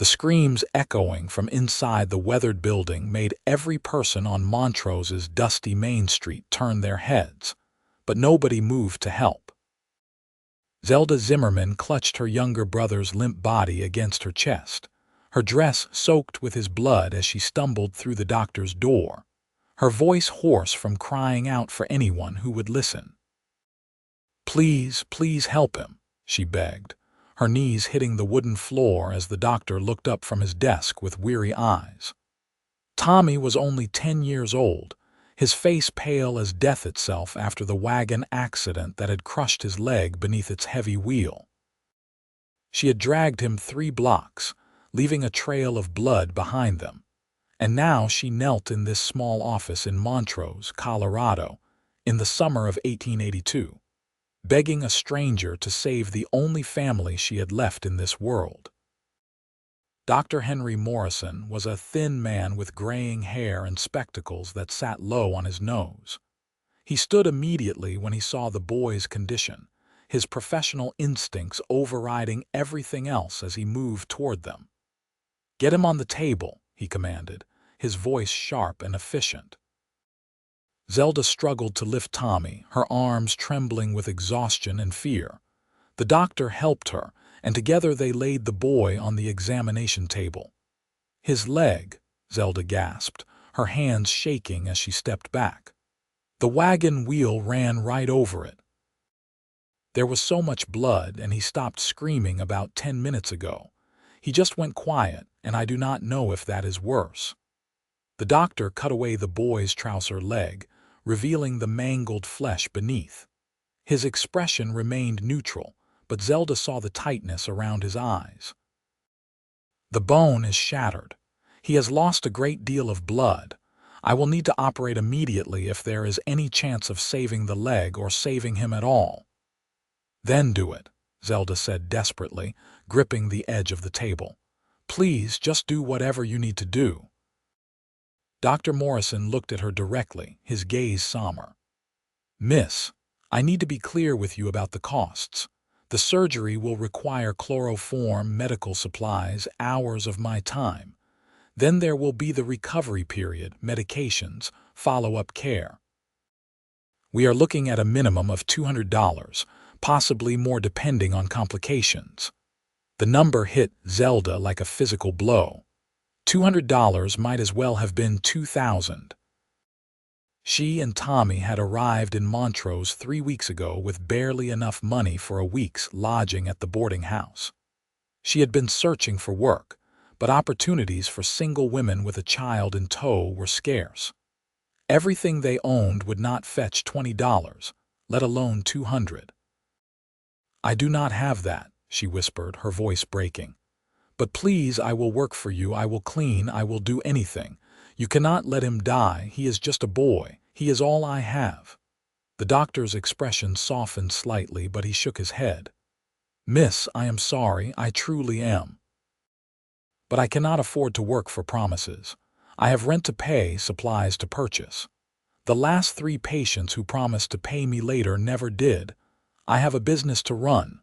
The screams echoing from inside the weathered building made every person on Montrose's dusty Main Street turn their heads, but nobody moved to help. Zelda Zimmerman clutched her younger brother's limp body against her chest, her dress soaked with his blood as she stumbled through the doctor's door, her voice hoarse from crying out for anyone who would listen. "Please, please help him," she begged, her knees hitting the wooden floor as the doctor looked up from his desk with weary eyes. Tommy was only 10 years old, his face pale as death itself after the wagon accident that had crushed his leg beneath its heavy wheel. She had dragged him 3 blocks, leaving a trail of blood behind them, and now she knelt in this small office in Montrose, Colorado, in the summer of 1882, begging a stranger to save the only family she had left in this world. Dr. Henry Morrison was a thin man with graying hair and spectacles that sat low on his nose. He stood immediately when he saw the boy's condition, his professional instincts overriding everything else as he moved toward them. "Get him on the table," he commanded, his voice sharp and efficient. Zelda struggled to lift Tommy, her arms trembling with exhaustion and fear. The doctor helped her, and together they laid the boy on the examination table. "His leg," Zelda gasped, her hands shaking as she stepped back. "The wagon wheel ran right over it. There was so much blood, and he stopped screaming about 10 minutes ago. He just went quiet, and I do not know if that is worse." The doctor cut away the boy's trouser leg, revealing the mangled flesh beneath. His expression remained neutral, but Zelda saw the tightness around his eyes. "The bone is shattered. He has lost a great deal of blood. I will need to operate immediately if there is any chance of saving the leg or saving him at all." "Then do it," Zelda said desperately, gripping the edge of the table. "Please, just do whatever you need to do." Dr. Morrison looked at her directly, his gaze somber. "Miss, I need to be clear with you about the costs. The surgery will require chloroform, medical supplies, hours of my time. Then there will be the recovery period, medications, follow-up care. We are looking at a minimum of $200, possibly more depending on complications." The number hit Zelda like a physical blow. $200 might as well have been $2,000. She and Tommy had arrived in Montrose 3 weeks ago with barely enough money for a week's lodging at the boarding house. She had been searching for work, but opportunities for single women with a child in tow were scarce. Everything they owned would not fetch $20, let alone $200. "I do not have that," she whispered, her voice breaking. "But please, I will work for you, I will clean, I will do anything. You cannot let him die, he is just a boy, he is all I have." The doctor's expression softened slightly, but he shook his head. "Miss, I am sorry, I truly am. But I cannot afford to work for promises. I have rent to pay, supplies to purchase. The last 3 patients who promised to pay me later never did. I have a business to run.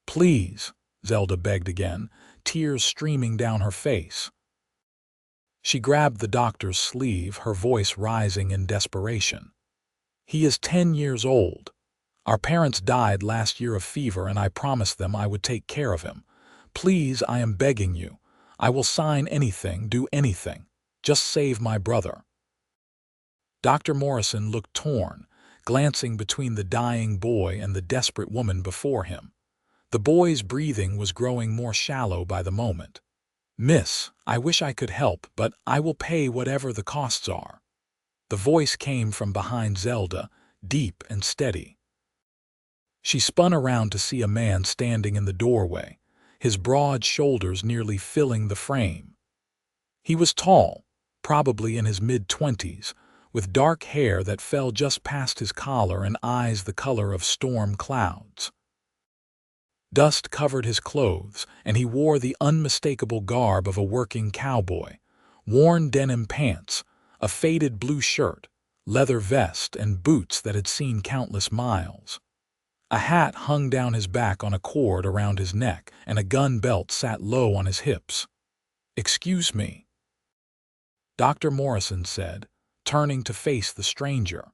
Please," Zelda begged again, tears streaming down her face. She grabbed the doctor's sleeve, her voice rising in desperation. "He is 10 years old. Our parents died last year of fever, and I promised them I would take care of him. Please, I am begging you. I will sign anything, do anything. Just save my brother." Dr. Morrison looked torn, glancing between the dying boy and the desperate woman before him. The boy's breathing was growing more shallow by the moment. "Miss, I wish I could help, but I will pay whatever the costs are." The voice came from behind Zelda, deep and steady. She spun around to see a man standing in the doorway, his broad shoulders nearly filling the frame. He was tall, probably in his mid-20s, with dark hair that fell just past his collar and eyes the color of storm clouds. Dust covered his clothes, and he wore the unmistakable garb of a working cowboy: worn denim pants, a faded blue shirt, leather vest, and boots that had seen countless miles. A hat hung down his back on a cord around his neck, and a gun belt sat low on his hips. "Excuse me," Dr. Morrison said, turning to face the stranger.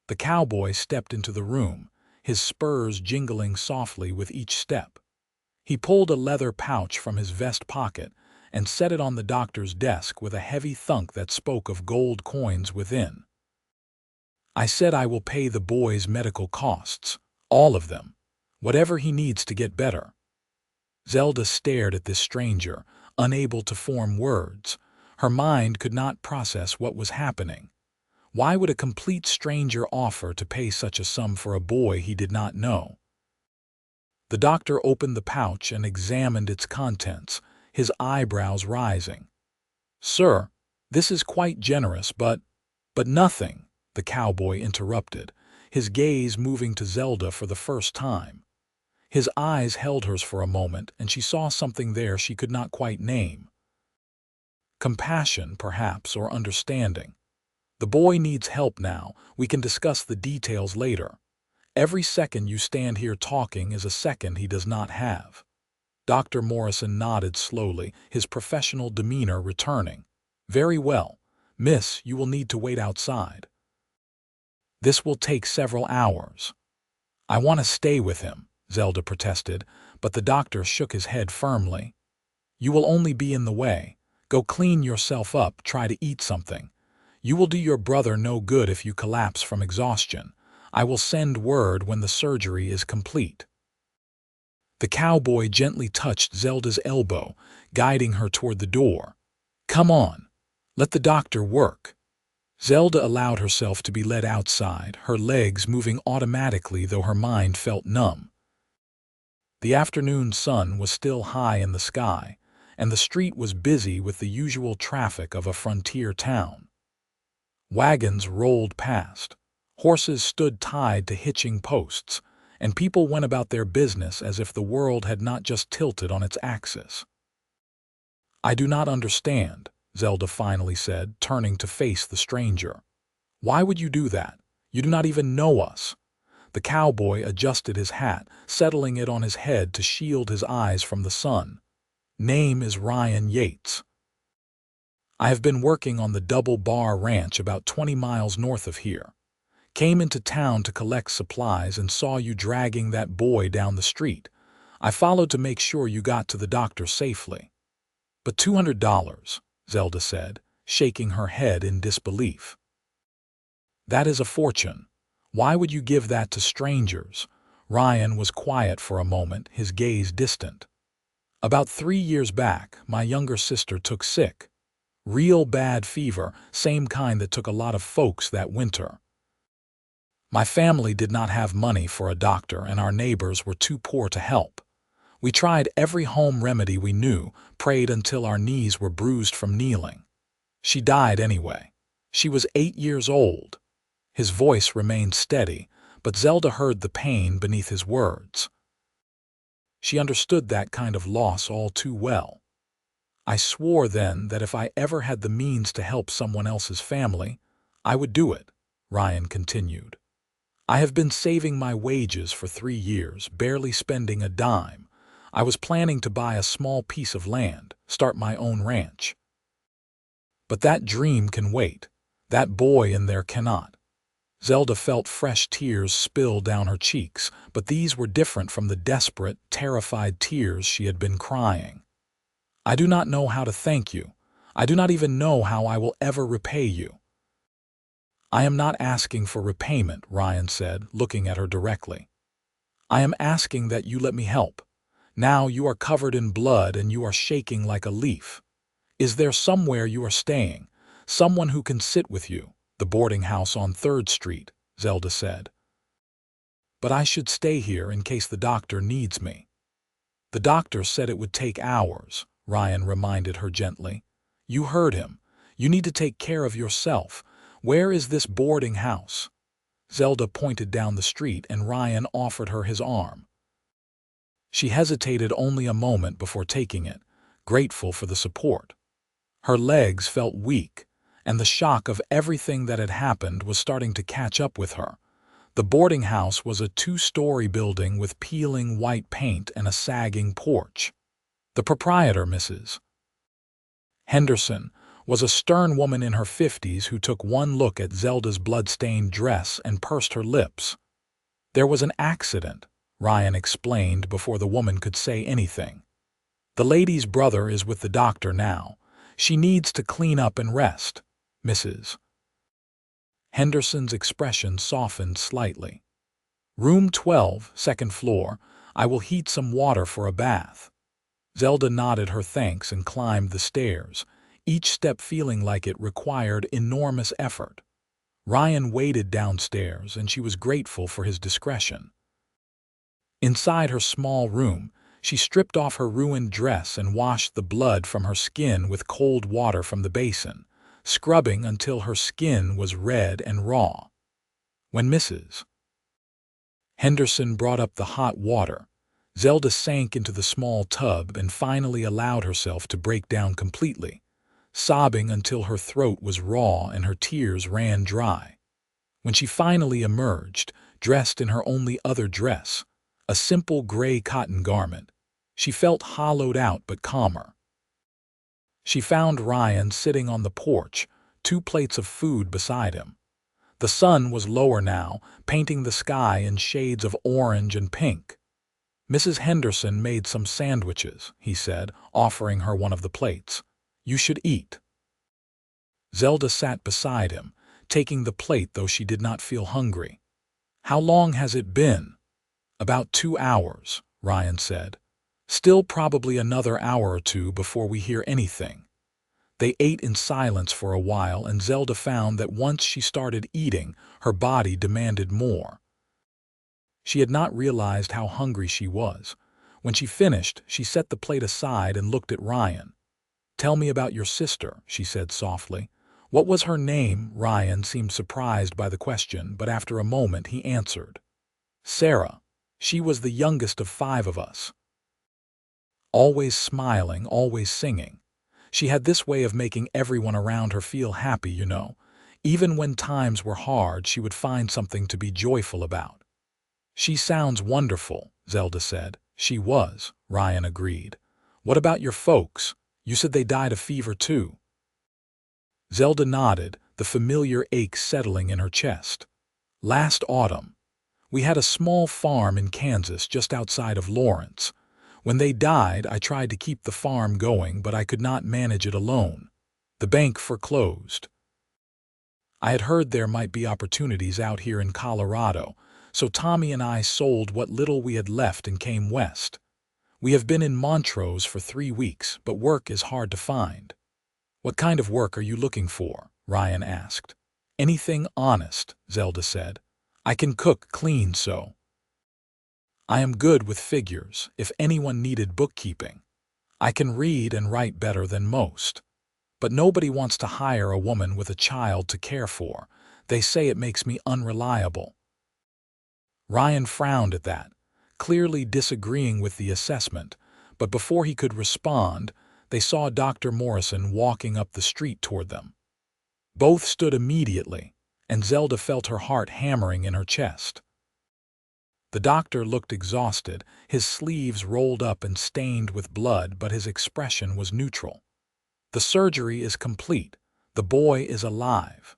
The cowboy stepped into the room, his spurs jingling softly with each step. He pulled a leather pouch from his vest pocket and set it on the doctor's desk with a heavy thunk that spoke of gold coins within. "I said I will pay the boy's medical costs, all of them, whatever he needs to get better." Zelda stared at this stranger, unable to form words. Her mind could not process what was happening. Why would a complete stranger offer to pay such a sum for a boy he did not know? The doctor opened the pouch and examined its contents, his eyebrows rising. "Sir, this is quite generous, but nothing," the cowboy interrupted, his gaze moving to Zelda for the first time. His eyes held hers for a moment, and she saw something there she could not quite name. Compassion, perhaps, or understanding. "The boy needs help now. We can discuss the details later. Every second you stand here talking is a second he does not have." Dr. Morrison nodded slowly, his professional demeanor returning. "Very well, miss, you will need to wait outside. This will take several hours." "I want to stay with him," Zelda protested, but the doctor shook his head firmly. "You will only be in the way. Go clean yourself up, try to eat something. You will do your brother no good if you collapse from exhaustion. I will send word when the surgery is complete." The cowboy gently touched Zelda's elbow, guiding her toward the door. "Come on, let the doctor work." Zelda allowed herself to be led outside, her legs moving automatically though her mind felt numb. The afternoon sun was still high in the sky, and the street was busy with the usual traffic of a frontier town. Wagons rolled past, horses stood tied to hitching posts, and people went about their business as if the world had not just tilted on its axis. "I do not understand," Zelda finally said, turning to face the stranger. "Why would you do that? You do not even know us." The cowboy adjusted his hat, settling it on his head to shield his eyes from the sun. "Name is Ryan Yates. I have been working on the Double Bar Ranch about 20 miles north of here. Came into town to collect supplies and saw you dragging that boy down the street. I followed to make sure you got to the doctor safely." "But $200, Zelda said, shaking her head in disbelief. "That is a fortune. Why would you give that to strangers?" Ryan was quiet for a moment, his gaze distant. "About 3 years back, my younger sister took sick. Real bad fever, same kind that took a lot of folks that winter. My family did not have money for a doctor, and our neighbors were too poor to help. We tried every home remedy we knew, prayed until our knees were bruised from kneeling. She died anyway. She was 8 years old." His voice remained steady, but Zelda heard the pain beneath his words. She understood that kind of loss all too well. "I swore then that if I ever had the means to help someone else's family, I would do it," Ryan continued. "I have been saving my wages for 3 years, barely spending a dime. I was planning to buy a small piece of land, start my own ranch. But that dream can wait. That boy in there cannot." Zelda felt fresh tears spill down her cheeks, but these were different from the desperate, terrified tears she had been crying. "I do not know how to thank you. I do not even know how I will ever repay you." "I am not asking for repayment," Ryan said, looking at her directly. "I am asking that you let me help. Now you are covered in blood and you are shaking like a leaf. Is there somewhere you are staying? Someone who can sit with you?" "The boarding house on 3rd Street, Zelda said. "But I should stay here in case the doctor needs me." "The doctor said it would take hours," Ryan reminded her gently. "You heard him. You need to take care of yourself. Where is this boarding house?" Zelda pointed down the street and Ryan offered her his arm. She hesitated only a moment before taking it, grateful for the support. Her legs felt weak, and the shock of everything that had happened was starting to catch up with her. The boarding house was a 2-story building with peeling white paint and a sagging porch. "The proprietor, Mrs. Henderson was a stern woman in her 50s who took one look at Zelda's blood-stained dress and pursed her lips. "There was an accident," Ryan explained before the woman could say anything. "The lady's brother is with the doctor now. She needs to clean up and rest, Mrs." Henderson's expression softened slightly. "Room 12, second floor. I will heat some water for a bath." Zelda nodded her thanks and climbed the stairs, each step feeling like it required enormous effort. Ryan waited downstairs, and she was grateful for his discretion. Inside her small room, she stripped off her ruined dress and washed the blood from her skin with cold water from the basin, scrubbing until her skin was red and raw. When Mrs. Henderson brought up the hot water, Zelda sank into the small tub and finally allowed herself to break down completely, sobbing until her throat was raw and her tears ran dry. When she finally emerged, dressed in her only other dress, a simple gray cotton garment, she felt hollowed out but calmer. She found Ryan sitting on the porch, 2 plates of food beside him. The sun was lower now, painting the sky in shades of orange and pink. "Mrs. Henderson made some sandwiches," he said, offering her one of the plates. "You should eat." Zelda sat beside him, taking the plate though she did not feel hungry. "How long has it been?" "About 2 hours," Ryan said. "Still probably another hour or two before we hear anything." They ate in silence for a while, and Zelda found that once she started eating, her body demanded more. She had not realized how hungry she was. When she finished, she set the plate aside and looked at Ryan. "Tell me about your sister," she said softly. "What was her name?" Ryan seemed surprised by the question, but after a moment he answered. "Sarah. She was the youngest of 5 of us. Always smiling, always singing. She had this way of making everyone around her feel happy, you know. Even when times were hard, she would find something to be joyful about." "She sounds wonderful," Zelda said. "She was," Ryan agreed. "What about your folks? You said they died of fever too." Zelda nodded, the familiar ache settling in her chest. "Last autumn. We had a small farm in Kansas just outside of Lawrence. When they died, I tried to keep the farm going, but I could not manage it alone. The bank foreclosed. I had heard there might be opportunities out here in Colorado, so Tommy and I sold what little we had left and came west. We have been in Montrose for 3 weeks, but work is hard to find." "What kind of work are you looking for?" Ryan asked. "Anything honest," Zelda said. "I can cook clean, so." "I am good with figures, if anyone needed bookkeeping. I can read and write better than most. But nobody wants to hire a woman with a child to care for. They say it makes me unreliable." Ryan frowned at that, clearly disagreeing with the assessment, but before he could respond, they saw Dr. Morrison walking up the street toward them. Both stood immediately, and Zelda felt her heart hammering in her chest. The doctor looked exhausted, his sleeves rolled up and stained with blood, but his expression was neutral. "The surgery is complete. The boy is alive."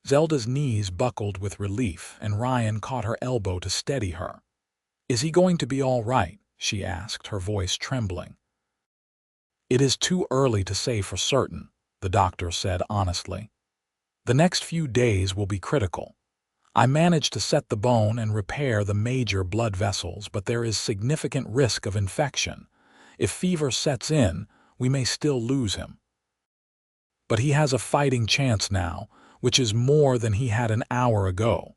Zelda's knees buckled with relief, and Ryan caught her elbow to steady her. "Is he going to be all right?" she asked, her voice trembling. "It is too early to say for certain," the doctor said honestly. "The next few days will be critical. I managed to set the bone and repair the major blood vessels, but there is significant risk of infection. If fever sets in, we may still lose him. But he has a fighting chance now, which is more than he had an hour ago."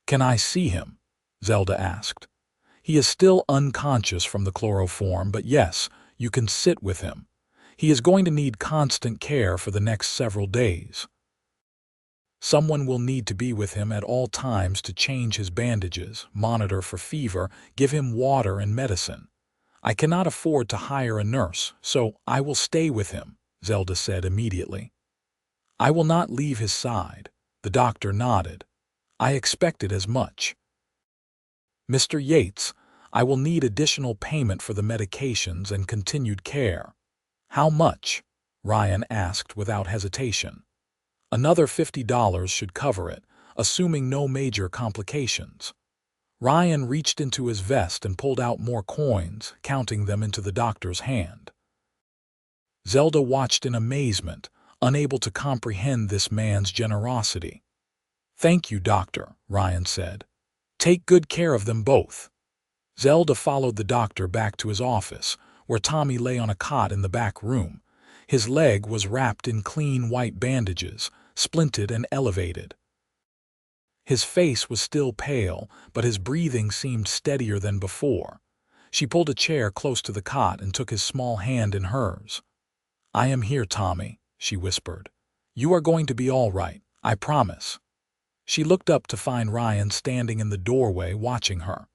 "Can I see him?" Zelda asked. "He is still unconscious from the chloroform, but yes, you can sit with him. He is going to need constant care for the next several days. Someone will need to be with him at all times to change his bandages, monitor for fever, give him water and medicine. I cannot afford to hire a nurse, so I will stay with him," Zelda said immediately. "I will not leave his side." The doctor nodded. "I expected as much. Mr. Yates, I will need additional payment for the medications and continued care." "How much?" Ryan asked without hesitation. Another $50 should cover it, assuming no major complications. Ryan reached into his vest and pulled out more coins, counting them into the doctor's hand. Zelda watched in amazement, unable to comprehend this man's generosity. "Thank you, doctor," Ryan said. "Take good care of them both." Zelda followed the doctor back to his office, where Tommy lay on a cot in the back room. His leg was wrapped in clean white bandages, splinted and elevated. His face was still pale, but his breathing seemed steadier than before. She pulled a chair close to the cot and took his small hand in hers. "I am here, Tommy," she whispered. "You are going to be all right, I promise." She looked up to find Ryan standing in the doorway watching her.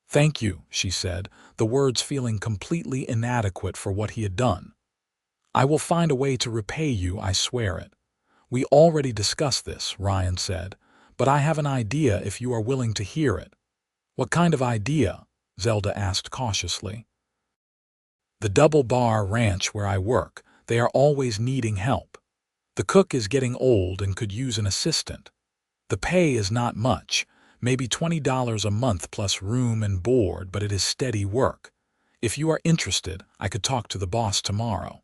"Thank you," she said, the words feeling completely inadequate for what he had done. "I will find a way to repay you, I swear it." "We already discussed this," Ryan said, "but I have an idea if you are willing to hear it." "What kind of idea?" Zelda asked cautiously. "The Double Bar Ranch where I work, they are always needing help. The cook is getting old and could use an assistant. The pay is not much, maybe $20 a month plus room and board, but it is steady work. If you are interested, I could talk to the boss tomorrow."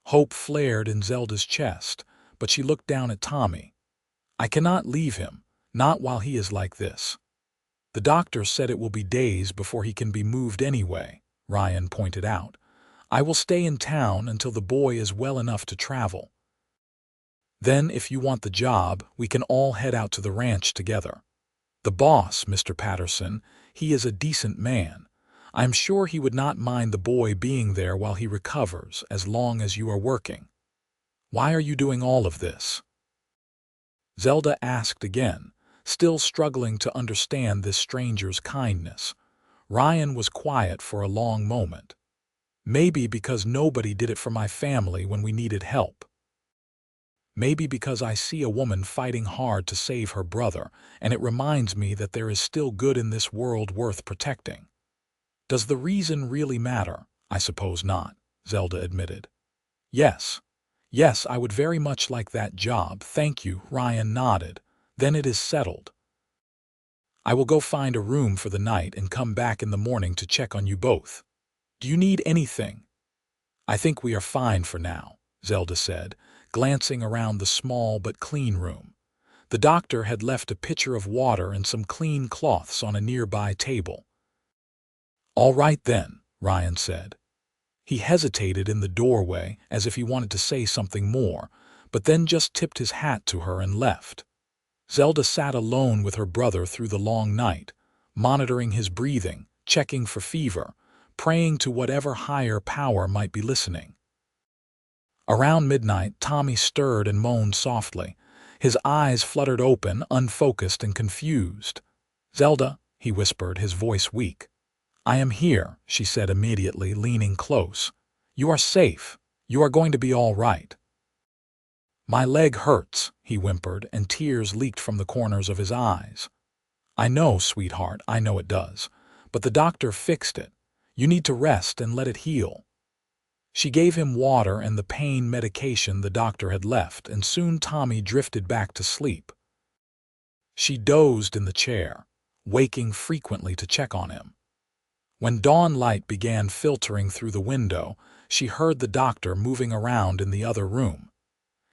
Hope flared in Zelda's chest, but she looked down at Tommy. "I cannot leave him, not while he is like this." "The doctor said it will be days before he can be moved anyway," Ryan pointed out. "I will stay in town until the boy is well enough to travel. Then, if you want the job, we can all head out to the ranch together. The boss, Mr. Patterson, he is a decent man. I'm sure he would not mind the boy being there while he recovers, as long as you are working." "Why are you doing all of this?" Zelda asked again, still struggling to understand this stranger's kindness. Ryan was quiet for a long moment. "Maybe because nobody did it for my family when we needed help. Maybe because I see a woman fighting hard to save her brother, and it reminds me that there is still good in this world worth protecting." "Does the reason really matter?" "I suppose not," Zelda admitted. Yes, I would very much like that job, thank you," Ryan nodded. "Then it is settled. I will go find a room for the night and come back in the morning to check on you both. Do you need anything?" "I think we are fine for now," Zelda said, glancing around the small but clean room. The doctor had left a pitcher of water and some clean cloths on a nearby table. "All right then," Ryan said. He hesitated in the doorway as if he wanted to say something more, but then just tipped his hat to her and left. Zelda sat alone with her brother through the long night, monitoring his breathing, checking for fever, praying to whatever higher power might be listening. Around midnight, Tommy stirred and moaned softly. His eyes fluttered open, unfocused and confused. "Zelda," he whispered, his voice weak. "I am here," she said immediately, leaning close. "You are safe. You are going to be all right." "My leg hurts," he whimpered, and tears leaked from the corners of his eyes. "I know, sweetheart, I know it does. But the doctor fixed it. You need to rest and let it heal." She gave him water and the pain medication the doctor had left, and soon Tommy drifted back to sleep. She dozed in the chair, waking frequently to check on him. When dawn light began filtering through the window, she heard the doctor moving around in the other room.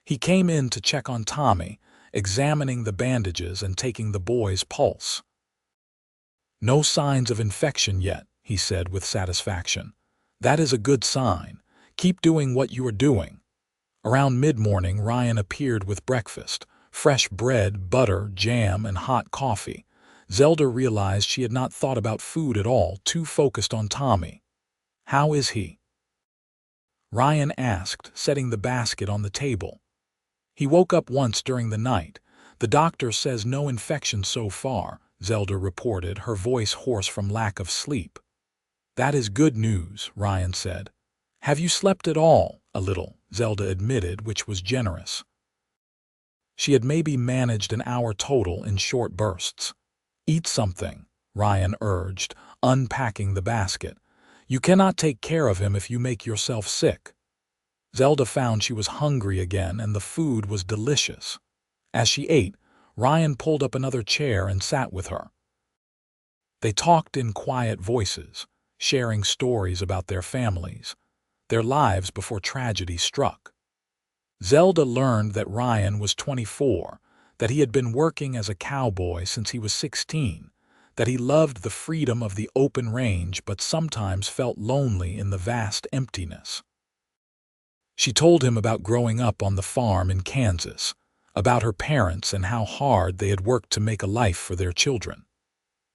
He came in to check on Tommy, examining the bandages and taking the boy's pulse. "No signs of infection yet," he said with satisfaction. "That is a good sign. Keep doing what you are doing." Around mid-morning, Ryan appeared with breakfast, fresh bread, butter, jam, and hot coffee. Zelda realized she had not thought about food at all, too focused on Tommy. "How is he?" Ryan asked, setting the basket on the table. "He woke up once during the night. The doctor says no infection so far," Zelda reported, her voice hoarse from lack of sleep. "That is good news," Ryan said. "Have you slept at all?" "A little," Zelda admitted, which was generous. She had maybe managed an hour total in short bursts. "Eat something," Ryan urged, unpacking the basket. "You cannot take care of him if you make yourself sick." Zelda found she was hungry again and the food was delicious. As she ate, Ryan pulled up another chair and sat with her. They talked in quiet voices, sharing stories about their families, their lives before tragedy struck. Zelda learned that Ryan was 24, that he had been working as a cowboy since he was 16, that he loved the freedom of the open range but sometimes felt lonely in the vast emptiness. She told him about growing up on the farm in Kansas, about her parents and how hard they had worked to make a life for their children.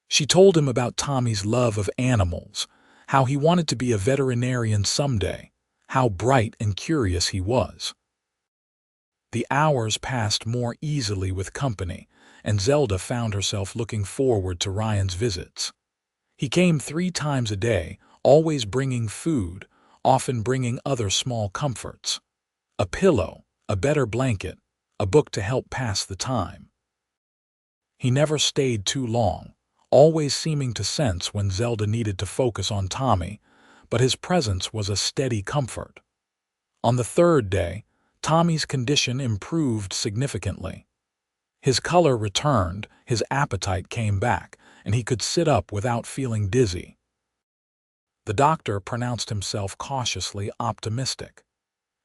She told him about Tommy's love of animals, how he wanted to be a veterinarian someday, how bright and curious he was. The hours passed more easily with company, and Zelda found herself looking forward to Ryan's visits. He came 3 times a day, always bringing food, often bringing other small comforts. A pillow, a better blanket, a book to help pass the time. He never stayed too long, always seeming to sense when Zelda needed to focus on Tommy, but his presence was a steady comfort. On the 3rd day, Tommy's condition improved significantly. His color returned, his appetite came back, and he could sit up without feeling dizzy. The doctor pronounced himself cautiously optimistic.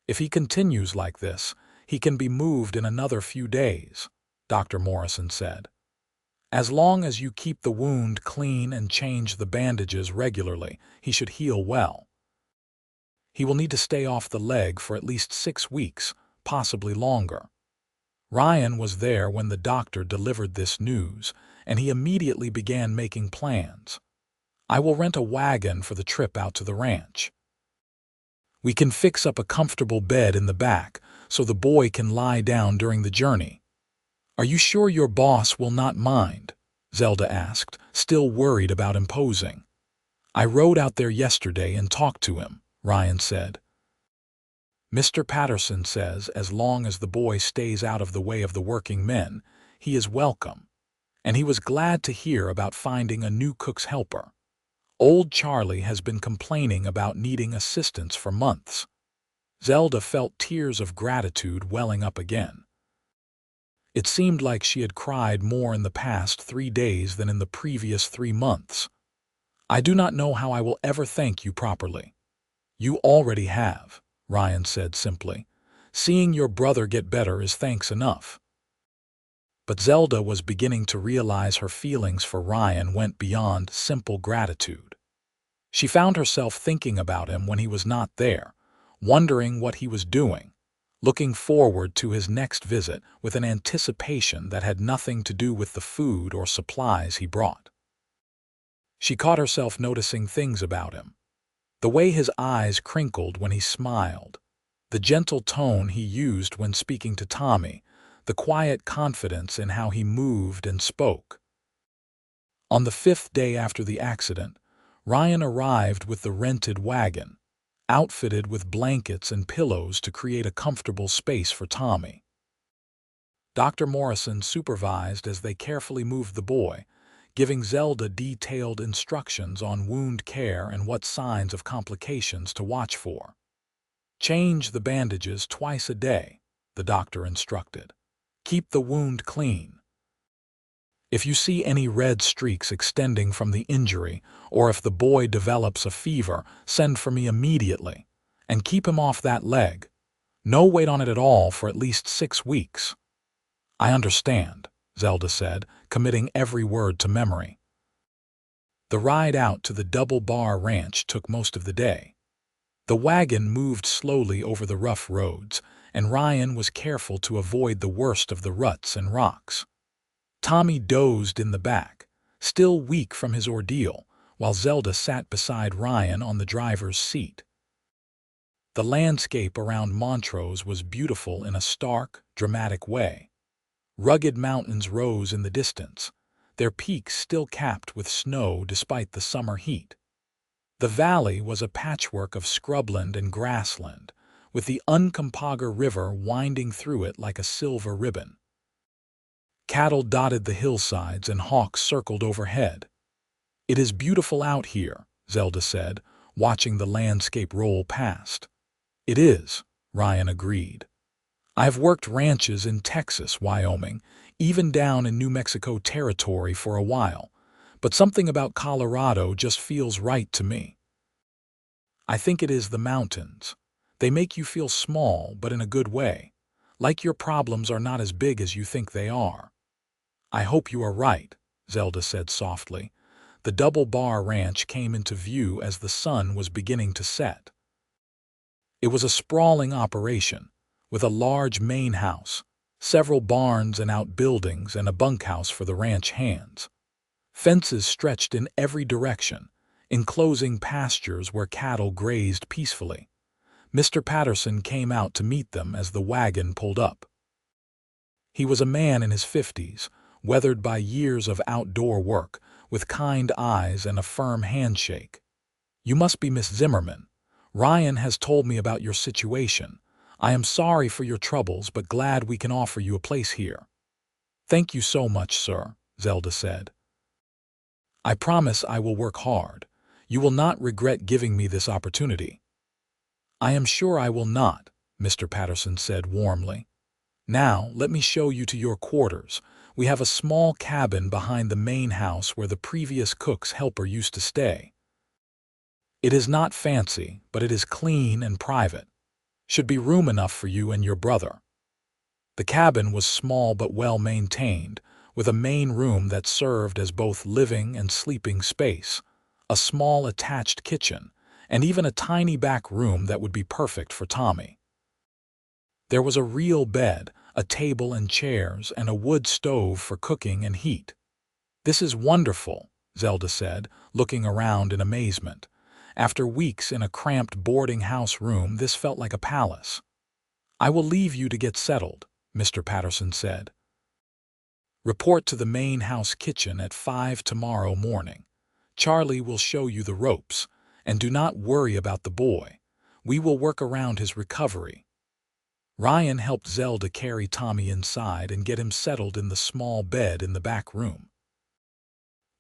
If he continues like this, he can be moved in another few days, Dr. Morrison said. As long as you keep the wound clean and change the bandages regularly, he should heal well. He will need to stay off the leg for at least 6 weeks, possibly longer. Ryan was there when the doctor delivered this news, and he immediately began making plans. I will rent a wagon for the trip out to the ranch. We can fix up a comfortable bed in the back so the boy can lie down during the journey. Are you sure your boss will not mind? Zelda asked, still worried about imposing. I rode out there yesterday and talked to him, Ryan said. Mr. Patterson says as long as the boy stays out of the way of the working men, he is welcome. And he was glad to hear about finding a new cook's helper. Old Charlie has been complaining about needing assistance for months. Zelda felt tears of gratitude welling up again. It seemed like she had cried more in the past 3 days than in the previous 3 months. I do not know how I will ever thank you properly. You already have, Ryan said simply. Seeing your brother get better is thanks enough. But Zelda was beginning to realize her feelings for Ryan went beyond simple gratitude. She found herself thinking about him when he was not there, wondering what he was doing, looking forward to his next visit with an anticipation that had nothing to do with the food or supplies he brought. She caught herself noticing things about him. The way his eyes crinkled when he smiled, the gentle tone he used when speaking to Tommy, the quiet confidence in how he moved and spoke. On the 5th day after the accident, Ryan arrived with the rented wagon, outfitted with blankets and pillows to create a comfortable space for Tommy. Dr. Morrison supervised as they carefully moved the boy, giving Zelda detailed instructions on wound care and what signs of complications to watch for. Change the bandages twice a day, the doctor instructed. Keep the wound clean. If you see any red streaks extending from the injury, or if the boy develops a fever, send for me immediately, and keep him off that leg. No weight on it at all for at least 6 weeks. I understand, Zelda said, committing every word to memory. The ride out to the Double Bar Ranch took most of the day. The wagon moved slowly over the rough roads, and Ryan was careful to avoid the worst of the ruts and rocks. Tommy dozed in the back, still weak from his ordeal, while Zelda sat beside Ryan on the driver's seat. The landscape around Montrose was beautiful in a stark, dramatic way. Rugged mountains rose in the distance, their peaks still capped with snow despite the summer heat. The valley was a patchwork of scrubland and grassland, with the Uncompahgre River winding through it like a silver ribbon. Cattle dotted the hillsides and hawks circled overhead. It is beautiful out here, Zelda said, watching the landscape roll past. It is, Ryan agreed. I have worked ranches in Texas, Wyoming, even down in New Mexico territory for a while, but something about Colorado just feels right to me. I think it is the mountains. They make you feel small, but in a good way, like your problems are not as big as you think they are. I hope you are right, Zelda said softly. The double-bar ranch came into view as the sun was beginning to set. It was a sprawling operation, with a large main house, several barns and outbuildings, and a bunkhouse for the ranch hands. Fences stretched in every direction, enclosing pastures where cattle grazed peacefully. Mr. Patterson came out to meet them as the wagon pulled up. He was a man in his 50s, weathered by years of outdoor work, with kind eyes and a firm handshake. "You must be Miss Zimmerman. Ryan has told me about your situation. I am sorry for your troubles, but glad we can offer you a place here." "Thank you so much, sir," Zelda said. "I promise I will work hard. You will not regret giving me this opportunity." "I am sure I will not," Mr. Patterson said warmly. "Now, let me show you to your quarters. We have a small cabin behind the main house where the previous cook's helper used to stay. It is not fancy, but it is clean and private. Should be room enough for you and your brother." The cabin was small but well maintained, with a main room that served as both living and sleeping space, a small attached kitchen, and even a tiny back room that would be perfect for Tommy. There was a real bed, a table and chairs, and a wood stove for cooking and heat. "This is wonderful," Zelda said, looking around in amazement. After weeks in a cramped boarding house room, this felt like a palace. "I will leave you to get settled," Mr. Patterson said. "Report to the main house kitchen at 5 tomorrow morning. Charlie will show you the ropes, and do not worry about the boy. We will work around his recovery." Ryan helped Zelda carry Tommy inside and get him settled in the small bed in the back room.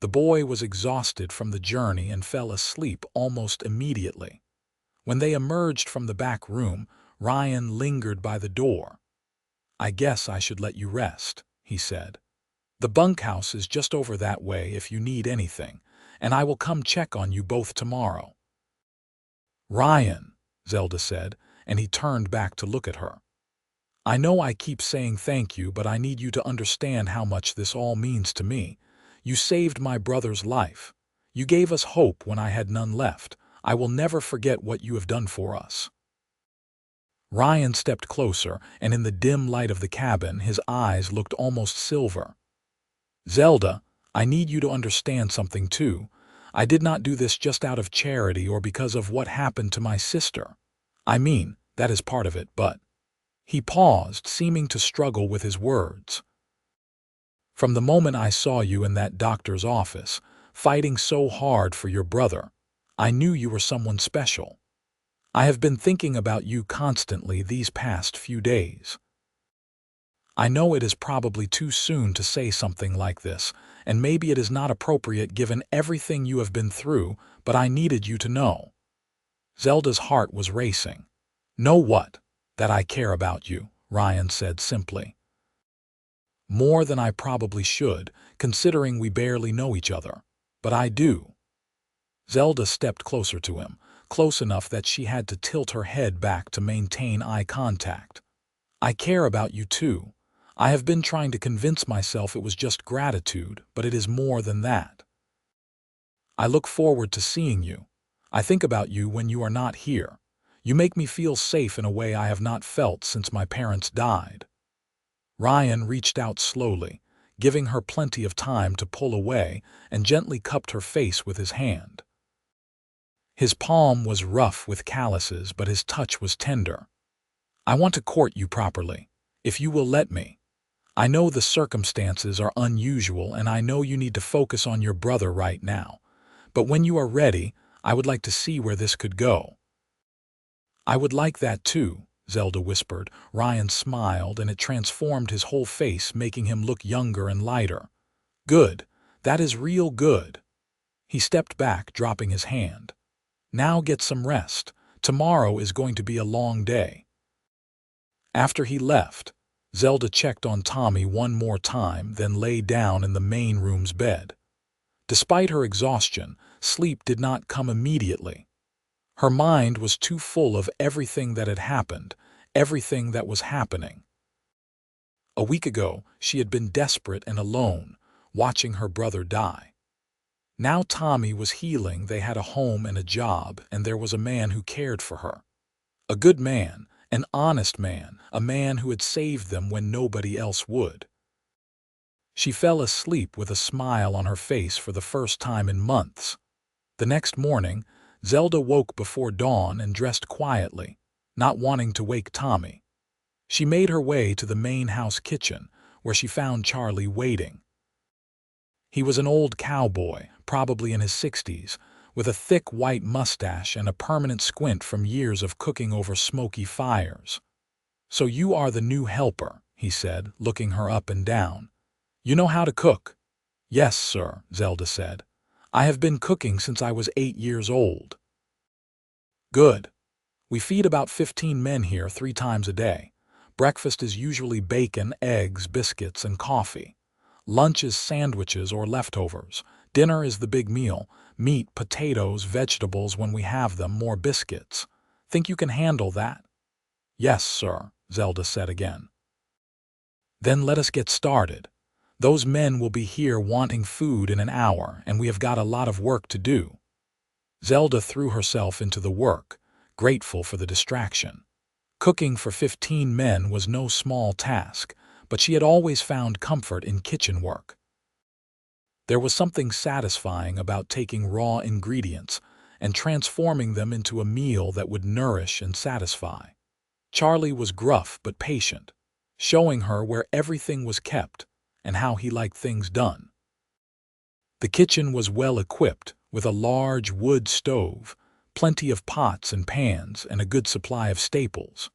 The boy was exhausted from the journey and fell asleep almost immediately. When they emerged from the back room, Ryan lingered by the door. "I guess I should let you rest," he said. "The bunkhouse is just over that way if you need anything, and I will come check on you both tomorrow." "Ryan," Zelda said, and he turned back to look at her. "I know I keep saying thank you, but I need you to understand how much this all means to me. You saved my brother's life. You gave us hope when I had none left. I will never forget what you have done for us." Ryan stepped closer, and in the dim light of the cabin, his eyes looked almost silver. "Zelda, I need you to understand something too. I did not do this just out of charity or because of what happened to my sister. I mean, that is part of it, but—" He paused, seeming to struggle with his words. "From the moment I saw you in that doctor's office, fighting so hard for your brother, I knew you were someone special. I have been thinking about you constantly these past few days. I know it is probably too soon to say something like this, and maybe it is not appropriate given everything you have been through, but I needed you to know." Zelda's heart was racing. "Know what? That I care about you," Ryan said simply. "More than I probably should, considering we barely know each other. But I do." Zelda stepped closer to him, close enough that she had to tilt her head back to maintain eye contact. "I care about you too. I have been trying to convince myself it was just gratitude, but it is more than that. I look forward to seeing you. I think about you when you are not here. You make me feel safe in a way I have not felt since my parents died." Ryan reached out slowly, giving her plenty of time to pull away, and gently cupped her face with his hand. His palm was rough with calluses, but his touch was tender. "I want to court you properly, if you will let me. I know the circumstances are unusual, and I know you need to focus on your brother right now. But when you are ready, I would like to see where this could go." "I would like that too," Zelda whispered. Ryan smiled, and it transformed his whole face, making him look younger and lighter. "Good. That is real good." He stepped back, dropping his hand. "Now get some rest. Tomorrow is going to be a long day." After he left, Zelda checked on Tommy one more time, then lay down in the main room's bed. Despite her exhaustion, sleep did not come immediately. Her mind was too full of everything that had happened, everything that was happening. A week ago, she had been desperate and alone, watching her brother die. Now Tommy was healing, they had a home and a job, and there was a man who cared for her. A good man, an honest man, a man who had saved them when nobody else would. She fell asleep with a smile on her face for the first time in months. The next morning, Zelda woke before dawn and dressed quietly, not wanting to wake Tommy. She made her way to the main house kitchen, where she found Charlie waiting. He was an old cowboy, probably in his 60s, with a thick white mustache and a permanent squint from years of cooking over smoky fires. "So you are the new helper," he said, looking her up and down. "You know how to cook?" "Yes, sir," Zelda said. "I have been cooking since I was 8 years old." "Good. We feed about 15 men here 3 times a day. Breakfast is usually bacon, eggs, biscuits, and coffee. Lunch is sandwiches or leftovers. Dinner is the big meal, meat, potatoes, vegetables when we have them, more biscuits. Think you can handle that?" "Yes, sir," Zelda said again. "Then let us get started. Those men will be here wanting food in an hour, and we have got a lot of work to do." Zelda threw herself into the work, grateful for the distraction. Cooking for 15 men was no small task, but she had always found comfort in kitchen work. There was something satisfying about taking raw ingredients and transforming them into a meal that would nourish and satisfy. Charlie was gruff but patient, showing her where everything was kept and how he liked things done. The kitchen was well equipped, with a large wood stove, plenty of pots and pans, and a good supply of staples.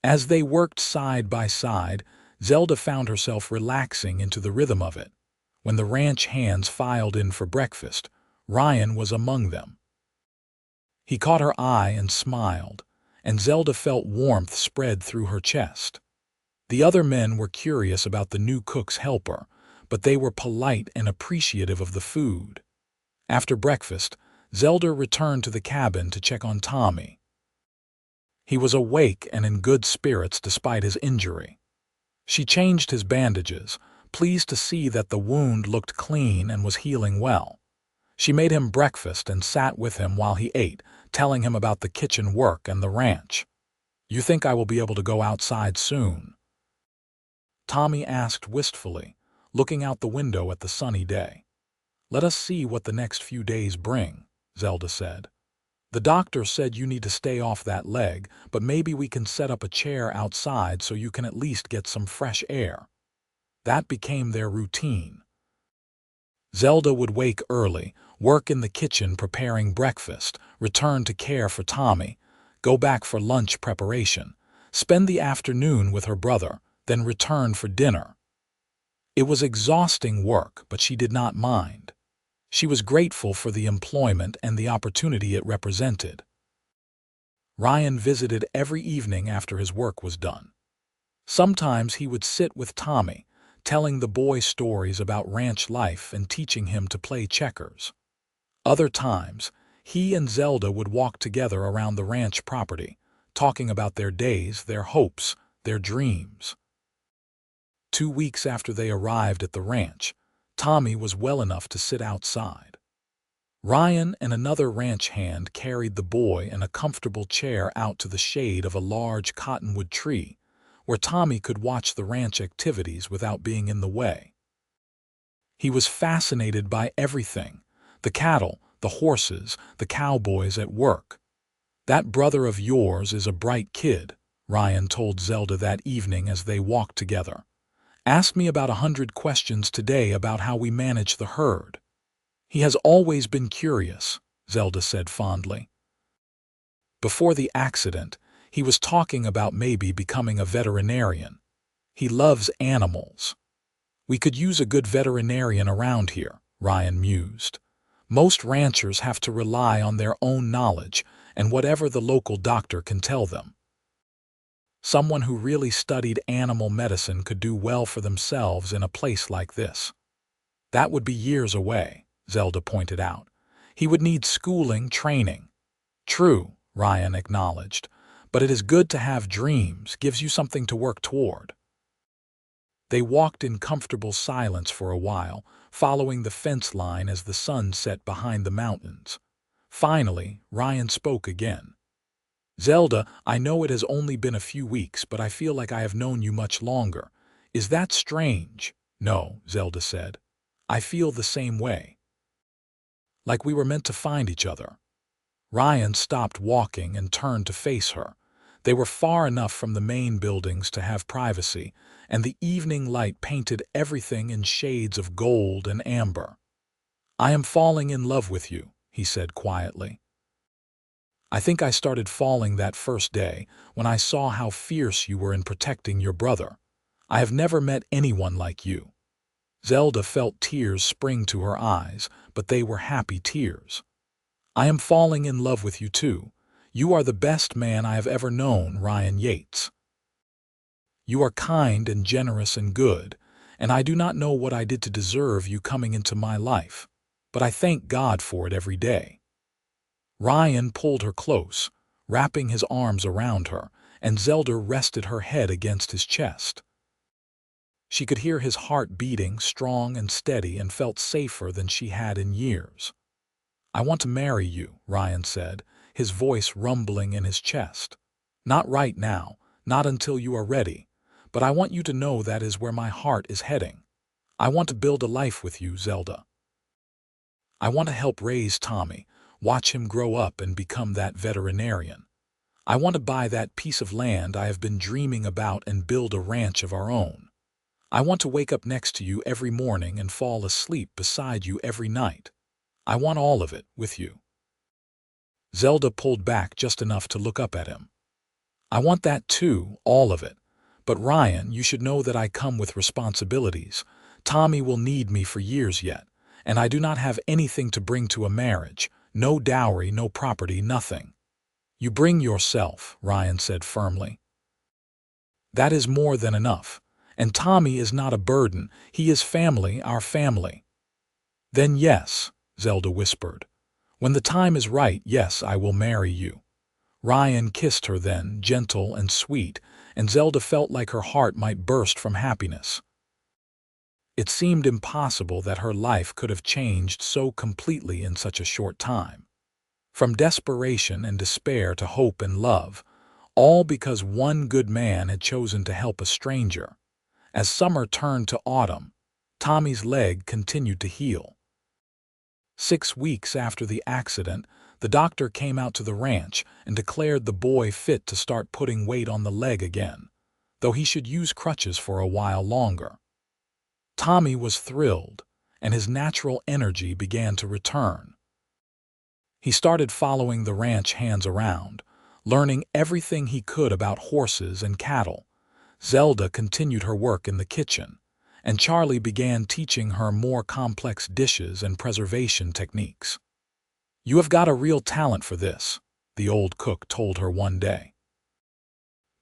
As they worked side by side, Zelda found herself relaxing into the rhythm of it. When the ranch hands filed in for breakfast, Ryan was among them. He caught her eye and smiled, and Zelda felt warmth spread through her chest. The other men were curious about the new cook's helper, but they were polite and appreciative of the food. After breakfast, Zelda returned to the cabin to check on Tommy. He was awake and in good spirits despite his injury. She changed his bandages, pleased to see that the wound looked clean and was healing well. She made him breakfast and sat with him while he ate, telling him about the kitchen work and the ranch. "You think I will be able to go outside soon?" Tommy asked wistfully, looking out the window at the sunny day. "Let us see what the next few days bring," Zelda said. "The doctor said you need to stay off that leg, but maybe we can set up a chair outside so you can at least get some fresh air." That became their routine. Zelda would wake early, work in the kitchen preparing breakfast, return to care for Tommy, go back for lunch preparation, spend the afternoon with her brother, then return for dinner. It was exhausting work, but she did not mind. She was grateful for the employment and the opportunity it represented. Ryan visited every evening after his work was done. Sometimes he would sit with Tommy, telling the boy stories about ranch life and teaching him to play checkers. Other times, he and Zelda would walk together around the ranch property, talking about their days, their hopes, their dreams. 2 weeks after they arrived at the ranch, Tommy was well enough to sit outside. Ryan and another ranch hand carried the boy in a comfortable chair out to the shade of a large cottonwood tree, where Tommy could watch the ranch activities without being in the way. He was fascinated by everything: the cattle, the horses, the cowboys at work. "That brother of yours is a bright kid," Ryan told Zelda that evening as they walked together. "Asked me about 100 questions today about how we manage the herd." "He has always been curious," Zelda said fondly. Before the accident, he was talking about maybe becoming a veterinarian. He loves animals. "We could use a good veterinarian around here," Ryan mused. "Most ranchers have to rely on their own knowledge and whatever the local doctor can tell them." Someone who really studied animal medicine could do well for themselves in a place like this. That would be years away, Zelda pointed out. He would need schooling, training. True, Ryan acknowledged, but it is good to have dreams, gives you something to work toward. They walked in comfortable silence for a while, following the fence line as the sun set behind the mountains. Finally, Ryan spoke again. Zelda, I know it has only been a few weeks, but I feel like I have known you much longer. Is that strange? No, Zelda said. I feel the same way. Like we were meant to find each other. Ryan stopped walking and turned to face her. They were far enough from the main buildings to have privacy, and the evening light painted everything in shades of gold and amber. I am falling in love with you, he said quietly. I think I started falling that first day when I saw how fierce you were in protecting your brother. I have never met anyone like you. Zelda felt tears spring to her eyes, but they were happy tears. I am falling in love with you too. You are the best man I have ever known, Ryan Yates. You are kind and generous and good, and I do not know what I did to deserve you coming into my life, but I thank God for it every day. Ryan pulled her close, wrapping his arms around her, and Zelda rested her head against his chest. She could hear his heart beating strong and steady and felt safer than she had in years. I want to marry you, Ryan said, his voice rumbling in his chest. Not right now, not until you are ready, but I want you to know that is where my heart is heading. I want to build a life with you, Zelda. I want to help raise Tommy, watch him grow up and become that veterinarian. I want to buy that piece of land I have been dreaming about and build a ranch of our own. I want to wake up next to you every morning and fall asleep beside you every night. I want all of it with you. Zelda pulled back just enough to look up at him. I want that too, all of it. But Ryan, you should know that I come with responsibilities. Tommy will need me for years yet, and I do not have anything to bring to a marriage. No dowry, no property, nothing. You bring yourself, Ryan said firmly. That is more than enough. And Tommy is not a burden. He is family, our family. Then yes, Zelda whispered. When the time is right, yes, I will marry you. Ryan kissed her then, gentle and sweet, and Zelda felt like her heart might burst from happiness. It seemed impossible that her life could have changed so completely in such a short time. From desperation and despair to hope and love, all because one good man had chosen to help a stranger. As summer turned to autumn, Tommy's leg continued to heal. 6 weeks after the accident, the doctor came out to the ranch and declared the boy fit to start putting weight on the leg again, though he should use crutches for a while longer. Tommy was thrilled, and his natural energy began to return. He started following the ranch hands around, learning everything he could about horses and cattle. Zelda continued her work in the kitchen, and Charlie began teaching her more complex dishes and preservation techniques. You have got a real talent for this, the old cook told her one day.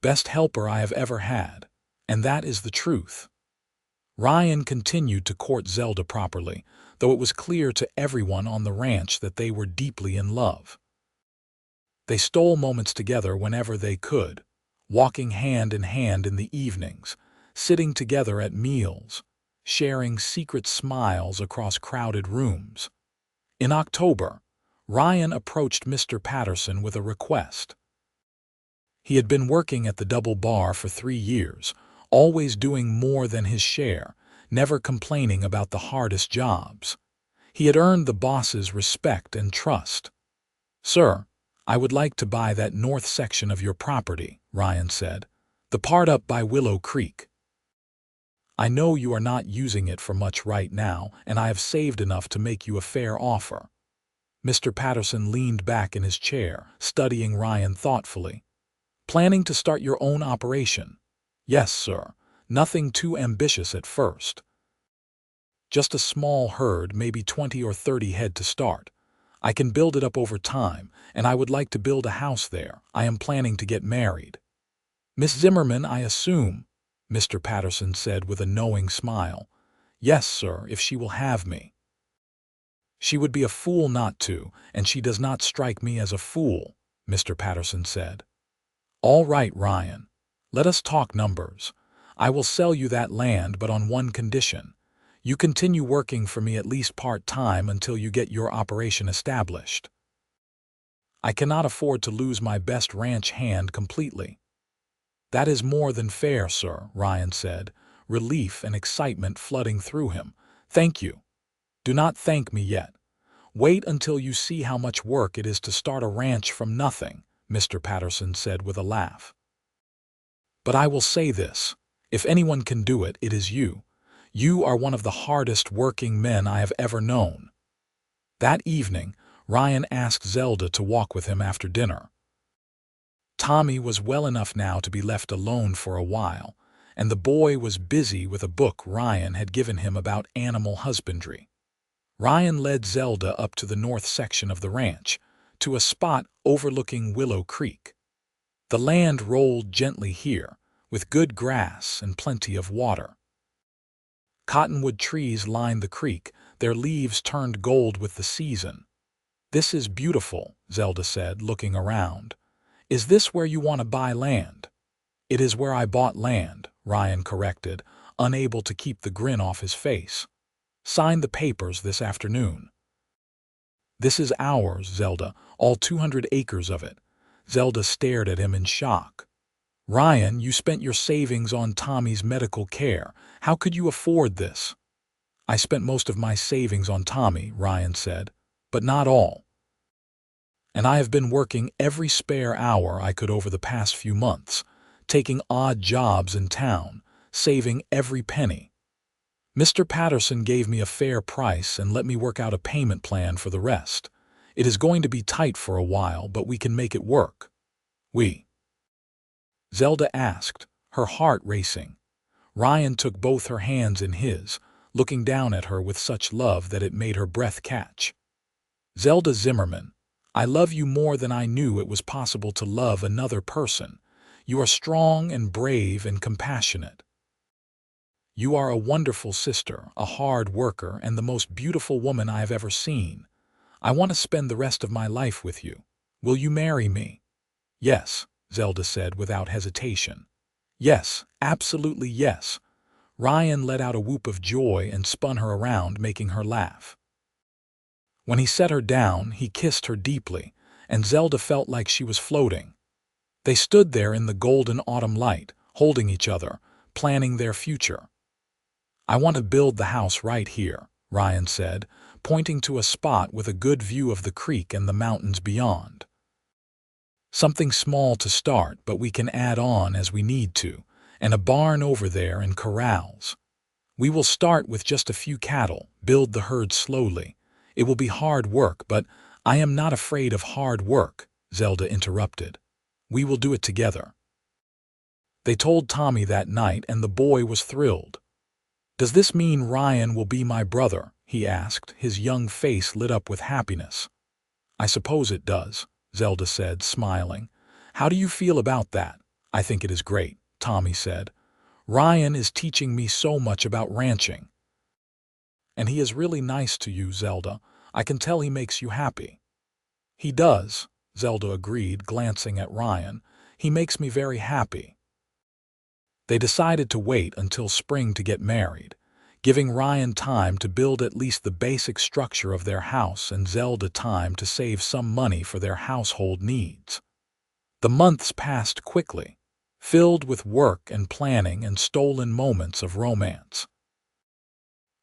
Best helper I have ever had, and that is the truth. Ryan continued to court Zelda properly, though it was clear to everyone on the ranch that they were deeply in love. They stole moments together whenever they could, walking hand in hand in the evenings, sitting together at meals, sharing secret smiles across crowded rooms. In October, Ryan approached Mr. Patterson with a request. He had been working at the double bar for 3 years, always doing more than his share, never complaining about the hardest jobs. He had earned the boss's respect and trust. Sir, I would like to buy that north section of your property, Ryan said, the part up by Willow Creek. I know you are not using it for much right now, and I have saved enough to make you a fair offer. Mr. Patterson leaned back in his chair, studying Ryan thoughtfully. Planning to start your own operation? Yes, sir. Nothing too ambitious at first. Just a small herd, maybe 20 or 30 head to start. I can build it up over time, and I would like to build a house there. I am planning to get married. "Miss Zimmerman, I assume," Mr. Patterson said with a knowing smile. "Yes, sir, if she will have me." "She would be a fool not to, and she does not strike me as a fool," Mr. Patterson said. "All right, Ryan. Let us talk numbers. I will sell you that land, but on one condition. You continue working for me at least part-time until you get your operation established. I cannot afford to lose my best ranch hand completely." "That is more than fair, sir," Ryan said, relief and excitement flooding through him. "Thank you. Do not thank me yet. Wait until you see how much work it is to start a ranch from nothing," Mr. Patterson said with a laugh. "But I will say this. If anyone can do it, it is you. You are one of the hardest working men I have ever known." That evening, Ryan asked Zelda to walk with him after dinner. Tommy was well enough now to be left alone for a while, and the boy was busy with a book Ryan had given him about animal husbandry. Ryan led Zelda up to the north section of the ranch, to a spot overlooking Willow Creek. The land rolled gently here, with good grass and plenty of water. Cottonwood trees lined the creek, their leaves turned gold with the season. "This is beautiful," Zelda said, looking around. "Is this where you want to buy land?" "It is where I bought land," Ryan corrected, unable to keep the grin off his face. "Sign the papers this afternoon." "This is ours, Zelda, all 200 acres of it." Zelda stared at him in shock. "Ryan, you spent your savings on Tommy's medical care. How could you afford this?" "I spent most of my savings on Tommy," Ryan said, "but not all. And I have been working every spare hour I could over the past few months, taking odd jobs in town, saving every penny. Mr. Patterson gave me a fair price and let me work out a payment plan for the rest. It is going to be tight for a while, but we can make it work." "We?" Zelda asked, her heart racing. Ryan took both her hands in his, looking down at her with such love that it made her breath catch. "Zelda Zimmerman, I love you more than I knew it was possible to love another person. You are strong and brave and compassionate. You are a wonderful sister, a hard worker, and the most beautiful woman I have ever seen. I want to spend the rest of my life with you. Will you marry me?" "Yes," Zelda said without hesitation. "Yes, absolutely yes." Ryan let out a whoop of joy and spun her around, making her laugh. When he set her down, he kissed her deeply, and Zelda felt like she was floating. They stood there in the golden autumn light, holding each other, planning their future. "I want to build the house right here," Ryan said, pointing to a spot with a good view of the creek and the mountains beyond. "Something small to start, but we can add on as we need to, and a barn over there and corrals. We will start with just a few cattle, build the herd slowly. It will be hard work, but I am not afraid of hard work," Zelda interrupted. "We will do it together." They told Tommy that night, and the boy was thrilled. "Does this mean Ryan will be my brother?" he asked, his young face lit up with happiness. "I suppose it does," Zelda said, smiling. "How do you feel about that?" "I think it is great," Tommy said. "Ryan is teaching me so much about ranching. And he is really nice to you, Zelda. I can tell he makes you happy." "He does," Zelda agreed, glancing at Ryan. "He makes me very happy." They decided to wait until spring to get married, giving Ryan time to build at least the basic structure of their house and Zelda time to save some money for their household needs. The months passed quickly, filled with work and planning and stolen moments of romance.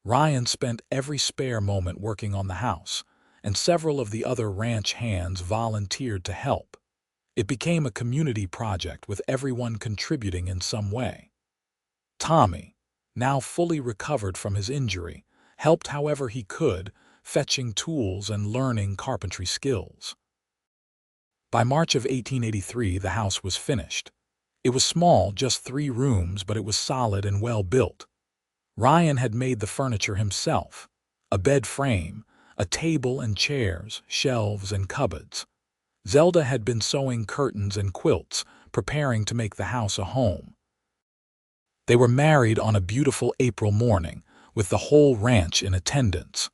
Ryan spent every spare moment working on the house, and several of the other ranch hands volunteered to help. It became a community project with everyone contributing in some way. Tommy, now fully recovered from his injury, helped however he could, fetching tools and learning carpentry skills. By March of 1883, the house was finished. It was small, just 3 rooms, but it was solid and well built. Ryan had made the furniture himself: a bed frame, a table and chairs, shelves and cupboards. Zelda had been sewing curtains and quilts, preparing to make the house a home. They were married on a beautiful April morning, with the whole ranch in attendance.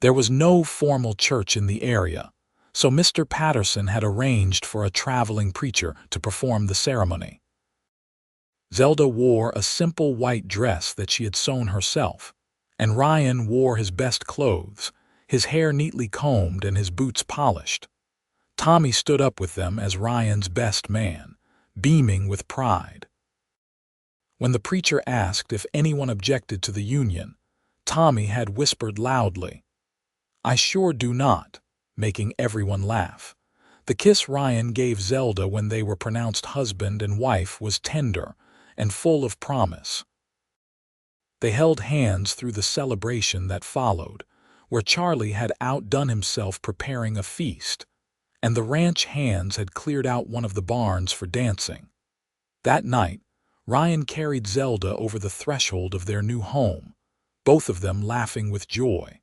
There was no formal church in the area, so Mr. Patterson had arranged for a traveling preacher to perform the ceremony. Zelda wore a simple white dress that she had sewn herself, and Ryan wore his best clothes, his hair neatly combed and his boots polished. Tommy stood up with them as Ryan's best man, beaming with pride. When the preacher asked if anyone objected to the union, Tommy had whispered loudly, "I sure do not," making everyone laugh. The kiss Ryan gave Zelda when they were pronounced husband and wife was tender and full of promise. They held hands through the celebration that followed, where Charlie had outdone himself preparing a feast, and the ranch hands had cleared out one of the barns for dancing. That night, Ryan carried Zelda over the threshold of their new home, both of them laughing with joy.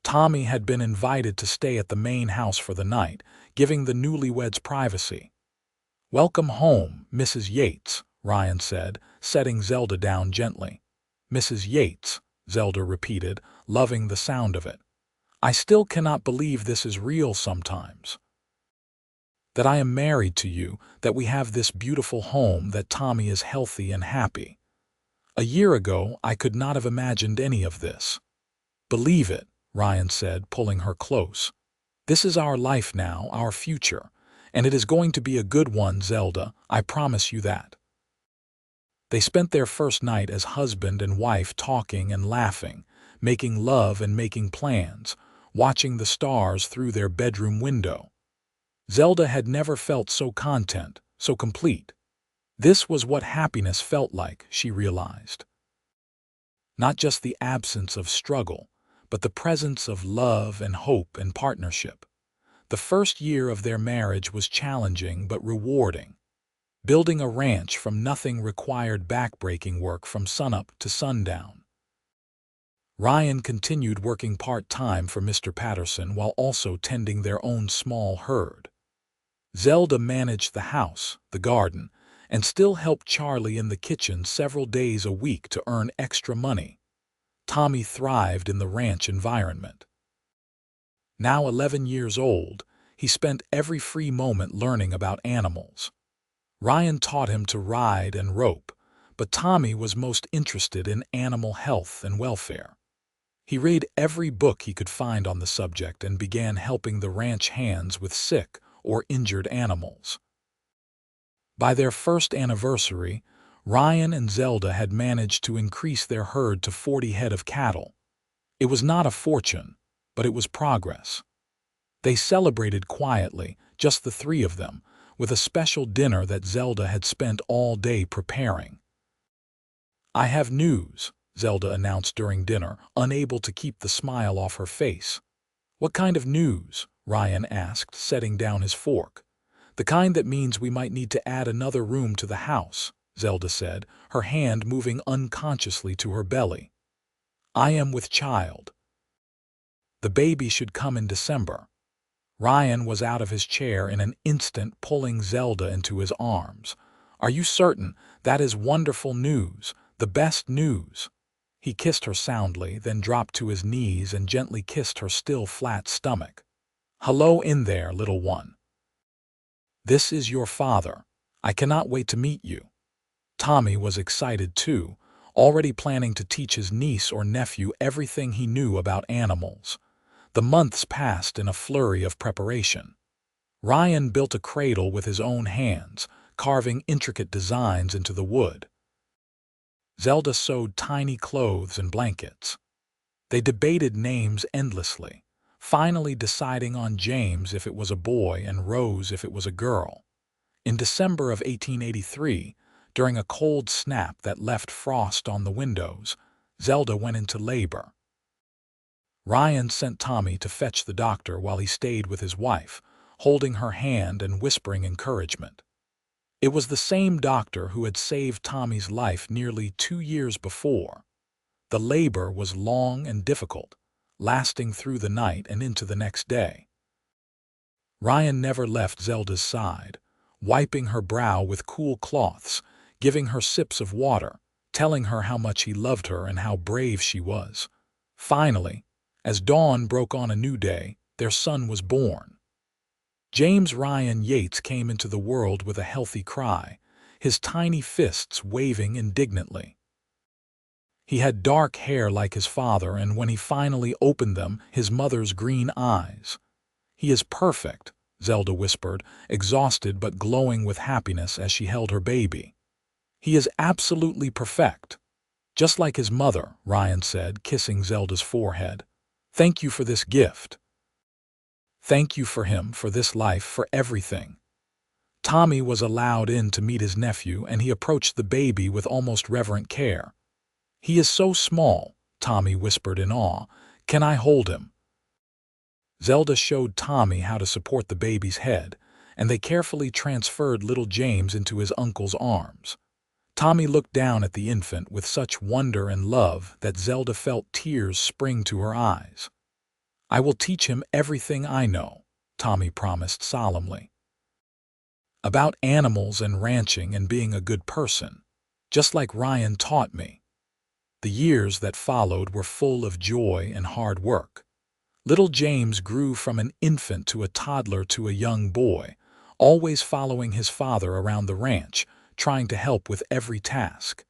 Tommy had been invited to stay at the main house for the night, giving the newlyweds privacy. "Welcome home, Mrs. Yates," Ryan said, setting Zelda down gently. "Mrs. Yates," Zelda repeated, loving the sound of it. "I still cannot believe this is real sometimes. That I am married to you, that we have this beautiful home, that Tommy is healthy and happy. A year ago, I could not have imagined any of this." "Believe it," Ryan said, pulling her close. "This is our life now, our future, and it is going to be a good one, Zelda, I promise you that." They spent their first night as husband and wife, talking and laughing, making love and making plans, watching the stars through their bedroom window. Zelda had never felt so content, so complete. This was what happiness felt like, she realized. Not just the absence of struggle, but the presence of love and hope and partnership. The first year of their marriage was challenging but rewarding. Building a ranch from nothing required backbreaking work from sunup to sundown. Ryan continued working part-time for Mr. Patterson while also tending their own small herd. Zelda managed the house, the garden, and still helped Charlie in the kitchen several days a week to earn extra money. Tommy thrived in the ranch environment. Now 11 years old, he spent every free moment learning about animals. Ryan taught him to ride and rope, but Tommy was most interested in animal health and welfare. He read every book he could find on the subject and began helping the ranch hands with sick or injured animals. By their first anniversary, Ryan and Zelda had managed to increase their herd to 40 head of cattle. It was not a fortune, but it was progress. They celebrated quietly, just the three of them, with a special dinner that Zelda had spent all day preparing. "I have news," Zelda announced during dinner, unable to keep the smile off her face. "What kind of news?" Ryan asked, setting down his fork. "The kind that means we might need to add another room to the house," Zelda said, her hand moving unconsciously to her belly. "I am with child. The baby should come in December." Ryan was out of his chair in an instant, pulling Zelda into his arms. "Are you certain? That is wonderful news, the best news." He kissed her soundly, then dropped to his knees and gently kissed her still flat stomach. "Hello in there, little one. This is your father. I cannot wait to meet you." Tommy was excited too, already planning to teach his niece or nephew everything he knew about animals. The months passed in a flurry of preparation. Ryan built a cradle with his own hands, carving intricate designs into the wood. Zelda sewed tiny clothes and blankets. They debated names endlessly, finally deciding on James if it was a boy and Rose if it was a girl. In December of 1883, during a cold snap that left frost on the windows, Zelda went into labor. Ryan sent Tommy to fetch the doctor while he stayed with his wife, holding her hand and whispering encouragement. It was the same doctor who had saved Tommy's life nearly 2 years before. The labor was long and difficult, lasting through the night and into the next day. Ryan never left Zelda's side, wiping her brow with cool cloths, giving her sips of water, telling her how much he loved her and how brave she was. Finally, as dawn broke on a new day, their son was born. James Ryan Yates came into the world with a healthy cry, his tiny fists waving indignantly. He had dark hair like his father, and when he finally opened them, his mother's green eyes. "He is perfect," Zelda whispered, exhausted but glowing with happiness as she held her baby. "He is absolutely perfect. Just like his mother," Ryan said, kissing Zelda's forehead. "Thank you for this gift. Thank you for him, for this life, for everything." Tommy was allowed in to meet his nephew, and he approached the baby with almost reverent care. "He is so small," Tommy whispered in awe. "Can I hold him?" Zelda showed Tommy how to support the baby's head, and they carefully transferred little James into his uncle's arms. Tommy looked down at the infant with such wonder and love that Zelda felt tears spring to her eyes. "I will teach him everything I know," Tommy promised solemnly. "About animals and ranching and being a good person, just like Ryan taught me." The years that followed were full of joy and hard work. Little James grew from an infant to a toddler to a young boy, always following his father around the ranch, trying to help with every task.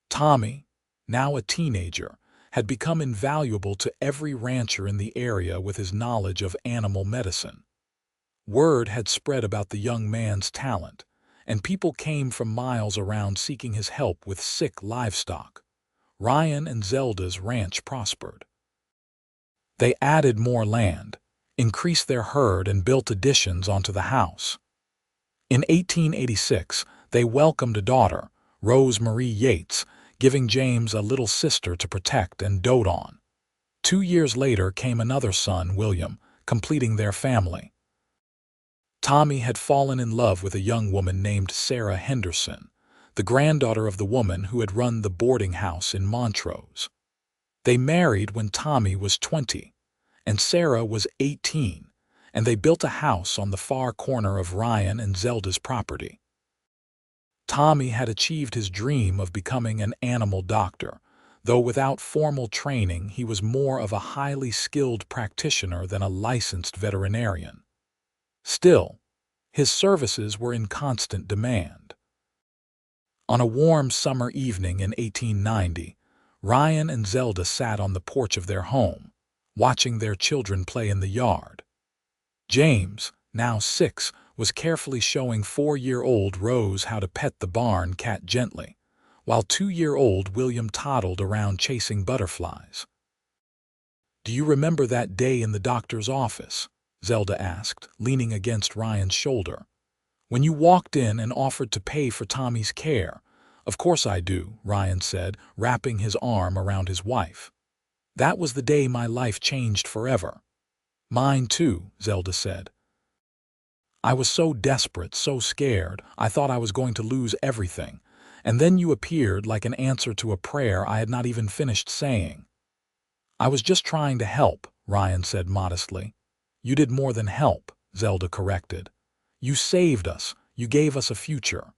Tommy, now a teenager, had become invaluable to every rancher in the area with his knowledge of animal medicine. Word had spread about the young man's talent, and people came from miles around seeking his help with sick livestock. Ryan and Zelda's ranch prospered. They added more land, increased their herd, and built additions onto the house. In 1886, they welcomed a daughter, Rose Marie Yates, giving James a little sister to protect and dote on. 2 years later came another son, William, completing their family. Tommy had fallen in love with a young woman named Sarah Henderson, the granddaughter of the woman who had run the boarding house in Montrose. They married when Tommy was 20, and Sarah was 18, and they built a house on the far corner of Ryan and Zelda's property. Tommy had achieved his dream of becoming an animal doctor, though without formal training he was more of a highly skilled practitioner than a licensed veterinarian. Still, his services were in constant demand. On a warm summer evening in 1890, Ryan and Zelda sat on the porch of their home, watching their children play in the yard. James, now 6, was carefully showing 4-year-old Rose how to pet the barn cat gently, while 2-year-old William toddled around chasing butterflies. "Do you remember that day in the doctor's office?" Zelda asked, leaning against Ryan's shoulder. "When you walked in and offered to pay for Tommy's care?" "Of course I do," Ryan said, wrapping his arm around his wife. "That was the day my life changed forever." "Mine too," Zelda said. "I was so desperate, so scared, I thought I was going to lose everything. And then you appeared like an answer to a prayer I had not even finished saying." "I was just trying to help," Ryan said modestly. "You did more than help," Zelda corrected. "You saved us. You gave us a future.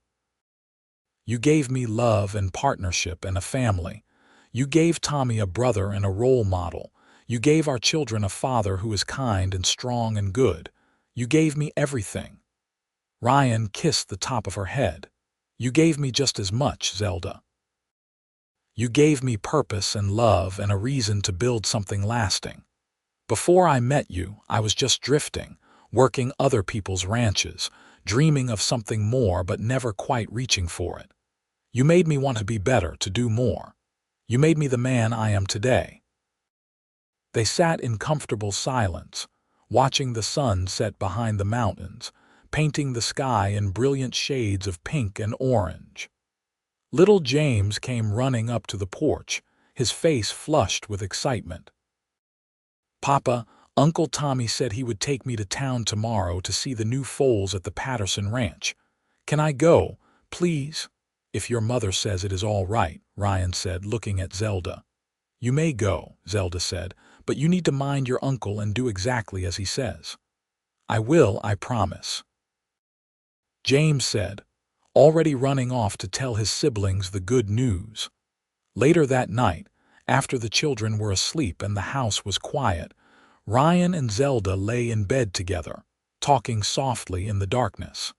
You gave me love and partnership and a family. You gave Tommy a brother and a role model. You gave our children a father who is kind and strong and good. You gave me everything." Ryan kissed the top of her head. "You gave me just as much, Zelda. You gave me purpose and love and a reason to build something lasting. Before I met you, I was just drifting, working other people's ranches, dreaming of something more but never quite reaching for it. You made me want to be better, to do more. You made me the man I am today." They sat in comfortable silence, watching the sun set behind the mountains, painting the sky in brilliant shades of pink and orange. Little James came running up to the porch, his face flushed with excitement. "Papa, Uncle Tommy said he would take me to town tomorrow to see the new foals at the Patterson Ranch. Can I go, please?" "If your mother says it is all right," Ryan said, looking at Zelda. "You may go," Zelda said, "but you need to mind your uncle and do exactly as he says." "I will, I promise." James said, already running off to tell his siblings the good news. Later that night, after the children were asleep and the house was quiet, Ryan and Zelda lay in bed together, talking softly in the darkness.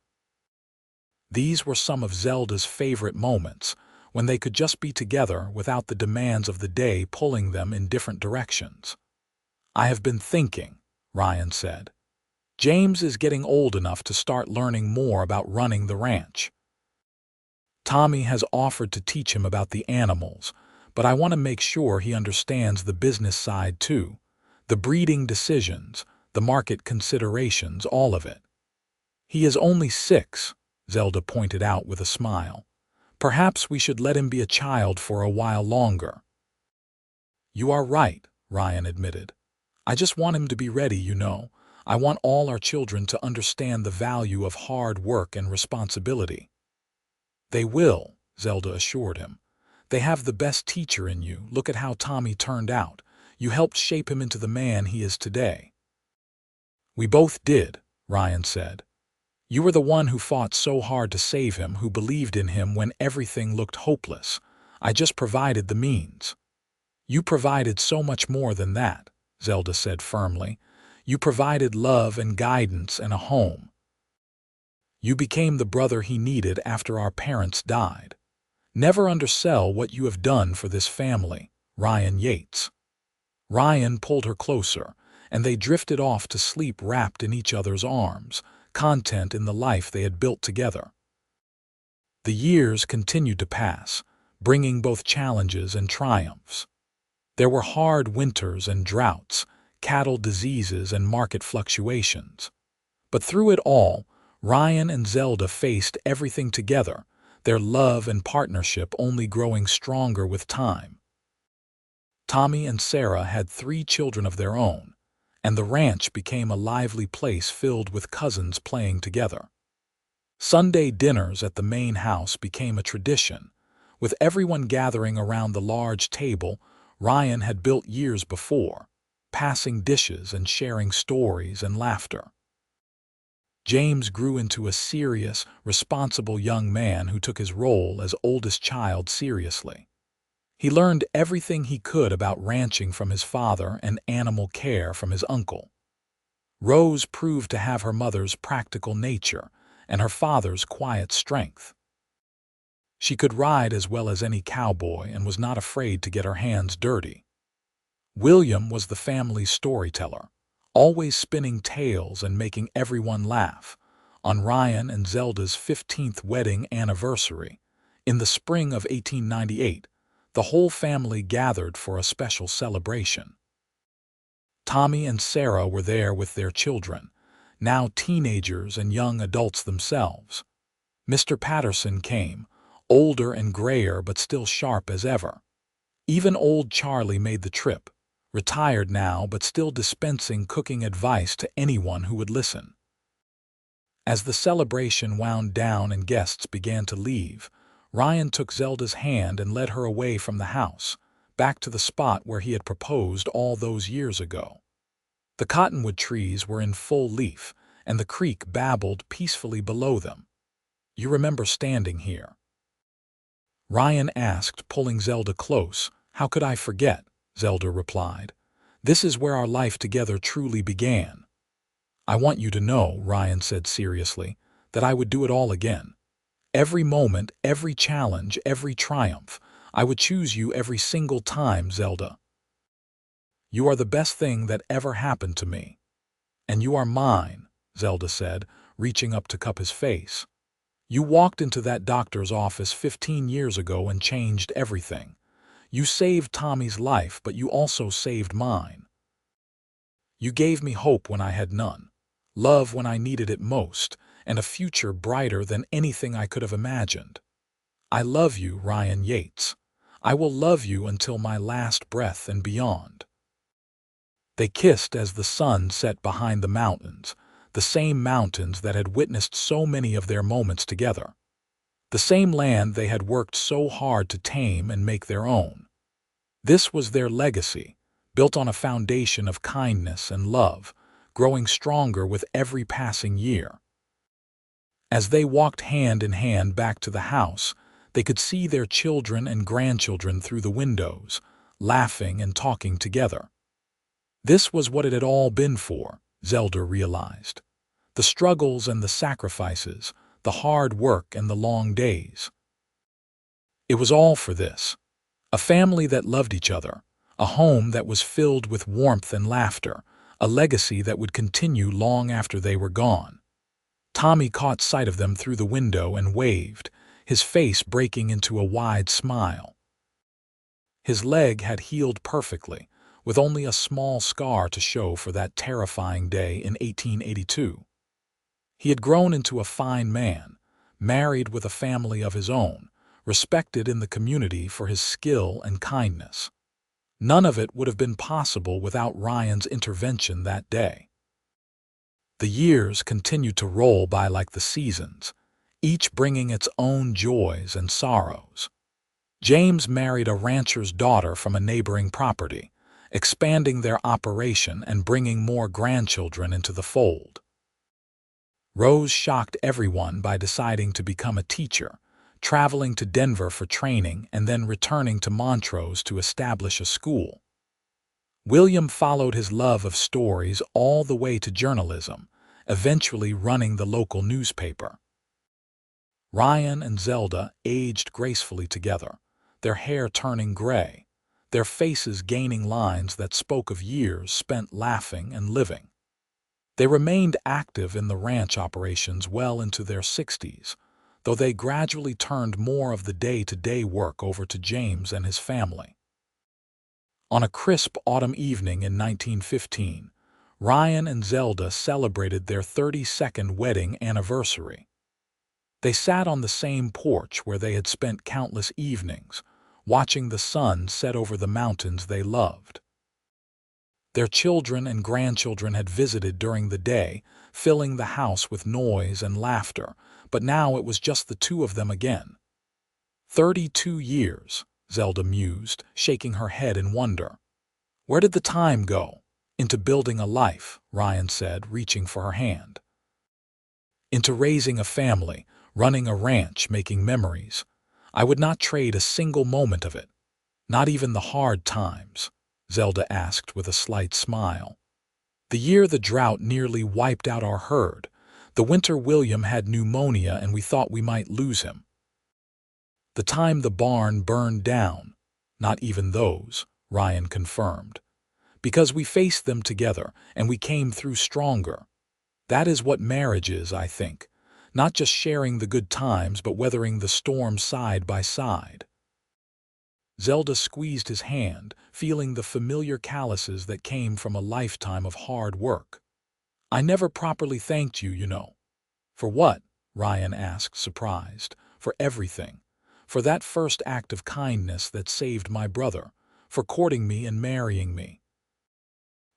These were some of Zelda's favorite moments, when they could just be together without the demands of the day pulling them in different directions. "I have been thinking," Ryan said. "James is getting old enough to start learning more about running the ranch. Tommy has offered to teach him about the animals, but I want to make sure he understands the business side too. The breeding decisions, the market considerations, all of it." "He is only 6, Zelda pointed out with a smile. "Perhaps we should let him be a child for a while longer." "You are right," Ryan admitted. "I just want him to be ready, you know. I want all our children to understand the value of hard work and responsibility." "They will," Zelda assured him. "They have the best teacher in you. Look at how Tommy turned out. You helped shape him into the man he is today." "We both did," Ryan said. "You were the one who fought so hard to save him, who believed in him when everything looked hopeless. I just provided the means." "You provided so much more than that," Zelda said firmly. "You provided love and guidance and a home. You became the brother he needed after our parents died. Never undersell what you have done for this family." Ryan Yates. Ryan pulled her closer, and they drifted off to sleep wrapped in each other's arms, content in the life they had built together. The years continued to pass, bringing both challenges and triumphs. There were hard winters and droughts, cattle diseases and market fluctuations. But through it all, Ryan and Zelda faced everything together, their love and partnership only growing stronger with time. Tommy and Sarah had 3 children of their own, and the ranch became a lively place filled with cousins playing together. Sunday dinners at the main house became a tradition, with everyone gathering around the large table Ryan had built years before, passing dishes and sharing stories and laughter. James grew into a serious, responsible young man who took his role as oldest child seriously. He learned everything he could about ranching from his father and animal care from his uncle. Rose proved to have her mother's practical nature and her father's quiet strength. She could ride as well as any cowboy and was not afraid to get her hands dirty. William was the family's storyteller, always spinning tales and making everyone laugh. On Ryan and Zelda's 15th wedding anniversary, in the spring of 1898, the whole family gathered for a special celebration. Tommy and Sarah were there with their children, now teenagers and young adults themselves. Mr. Patterson came, older and grayer but still sharp as ever. Even old Charlie made the trip, retired now but still dispensing cooking advice to anyone who would listen. As the celebration wound down and guests began to leave, Ryan took Zelda's hand and led her away from the house, back to the spot where he had proposed all those years ago. The cottonwood trees were in full leaf, and the creek babbled peacefully below them. "You remember standing here?" Ryan asked, pulling Zelda close. "How could I forget?" Zelda replied. "This is where our life together truly began." "I want you to know," Ryan said seriously, "that I would do it all again. Every moment, every challenge, every triumph. I would choose you every single time, Zelda. You are the best thing that ever happened to me." "And you are mine," Zelda said, reaching up to cup his face. "You walked into that doctor's office 15 years ago and changed everything. You saved Tommy's life, but you also saved mine. You gave me hope when I had none, love when I needed it most, and a future brighter than anything I could have imagined. I love you, Ryan Yates. I will love you until my last breath and beyond." They kissed as the sun set behind the mountains, the same mountains that had witnessed so many of their moments together. The same land they had worked so hard to tame and make their own. This was their legacy, built on a foundation of kindness and love, growing stronger with every passing year. As they walked hand in hand back to the house, they could see their children and grandchildren through the windows, laughing and talking together. This was what it had all been for, Zelda realized. The struggles and the sacrifices, the hard work and the long days. It was all for this. A family that loved each other, a home that was filled with warmth and laughter, a legacy that would continue long after they were gone. Tommy caught sight of them through the window and waved, his face breaking into a wide smile. His leg had healed perfectly, with only a small scar to show for that terrifying day in 1882. He had grown into a fine man, married with a family of his own, respected in the community for his skill and kindness. None of it would have been possible without Ryan's intervention that day. The years continued to roll by like the seasons, each bringing its own joys and sorrows. James married a rancher's daughter from a neighboring property, expanding their operation and bringing more grandchildren into the fold. Rose shocked everyone by deciding to become a teacher, traveling to Denver for training and then returning to Montrose to establish a school. William followed his love of stories all the way to journalism, eventually running the local newspaper. Ryan and Zelda aged gracefully together, their hair turning gray, their faces gaining lines that spoke of years spent laughing and living. They remained active in the ranch operations well into their 60s, though they gradually turned more of the day-to-day work over to James and his family. On a crisp autumn evening in 1915, Ryan and Zelda celebrated their 32nd wedding anniversary. They sat on the same porch where they had spent countless evenings, watching the sun set over the mountains they loved. Their children and grandchildren had visited during the day, filling the house with noise and laughter, but now it was just the two of them again. 32 years, Zelda mused, shaking her head in wonder. Where did the time go? Into building a life, Ryan said, reaching for her hand. Into raising a family, running a ranch, making memories. I would not trade a single moment of it. Not even the hard times, Zelda asked with a slight smile. The year the drought nearly wiped out our herd, the winter William had pneumonia and we thought we might lose him. The time the barn burned down, not even those, Ryan confirmed. Because we faced them together and we came through stronger. That is what marriage is, I think. Not just sharing the good times, but weathering the storm side by side. Zelda squeezed his hand, feeling the familiar calluses that came from a lifetime of hard work. I never properly thanked you, you know. For what? Ryan asked, surprised. For everything. For that first act of kindness that saved my brother. For courting me and marrying me.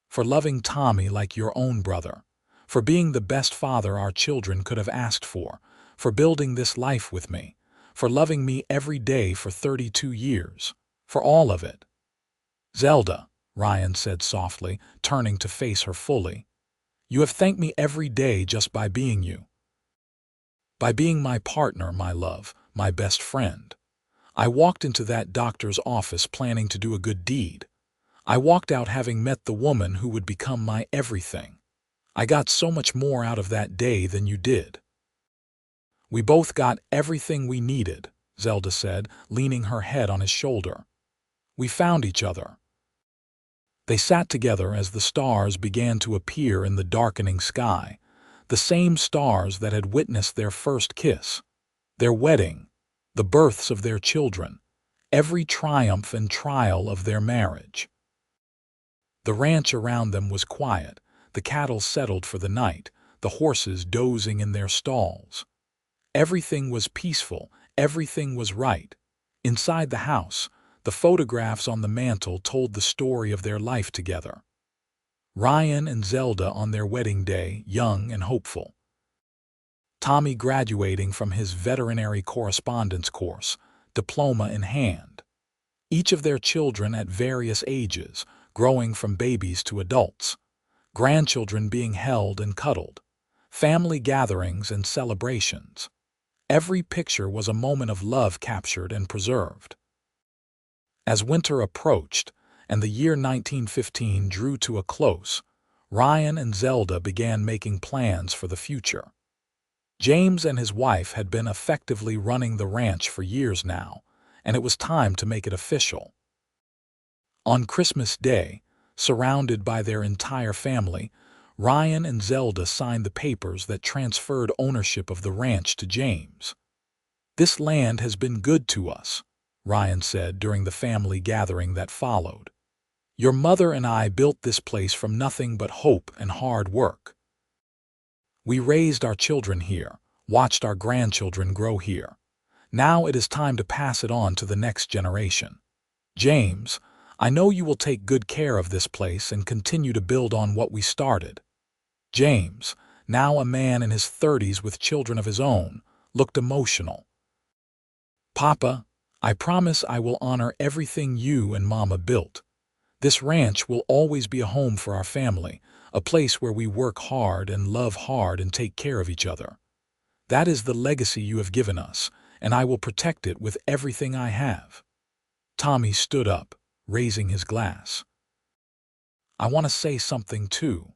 For loving Tommy like your own brother. For being the best father our children could have asked for. For building this life with me. For loving me every day for 32 years. For all of it. Zelda, Ryan said softly, turning to face her fully. You have thanked me every day just by being you. By being my partner, my love, my best friend. I walked into that doctor's office planning to do a good deed. I walked out having met the woman who would become my everything. I got so much more out of that day than you did. We both got everything we needed, Zelda said, leaning her head on his shoulder. We found each other. They sat together as the stars began to appear in the darkening sky, the same stars that had witnessed their first kiss, their wedding, the births of their children, every triumph and trial of their marriage. The ranch around them was quiet, the cattle settled for the night, the horses dozing in their stalls. Everything was peaceful, everything was right. Inside the house, the photographs on the mantel told the story of their life together. Ryan and Zelda on their wedding day, young and hopeful. Tommy graduating from his veterinary correspondence course, diploma in hand. Each of their children at various ages, growing from babies to adults. Grandchildren being held and cuddled. family gatherings and celebrations. Every picture was a moment of love captured and preserved. As winter approached and the year 1915 drew to a close, Ryan and Zelda began making plans for the future. James and his wife had been effectively running the ranch for years now, and it was time to make it official. On Christmas Day, surrounded by their entire family, Ryan and Zelda signed the papers that transferred ownership of the ranch to James. "This land has been good to us," Ryan said during the family gathering that followed. "Your mother and I built this place from nothing but hope and hard work. We raised our children here, watched our grandchildren grow here. Now it is time to pass it on to the next generation. James, I know you will take good care of this place and continue to build on what we started." James, now a man in his 30s with children of his own, looked emotional. "Papa, I promise I will honor everything you and Mama built. This ranch will always be a home for our family, a place where we work hard and love hard and take care of each other. That is the legacy you have given us, and I will protect it with everything I have." Tommy stood up, raising his glass. "I want to say something too.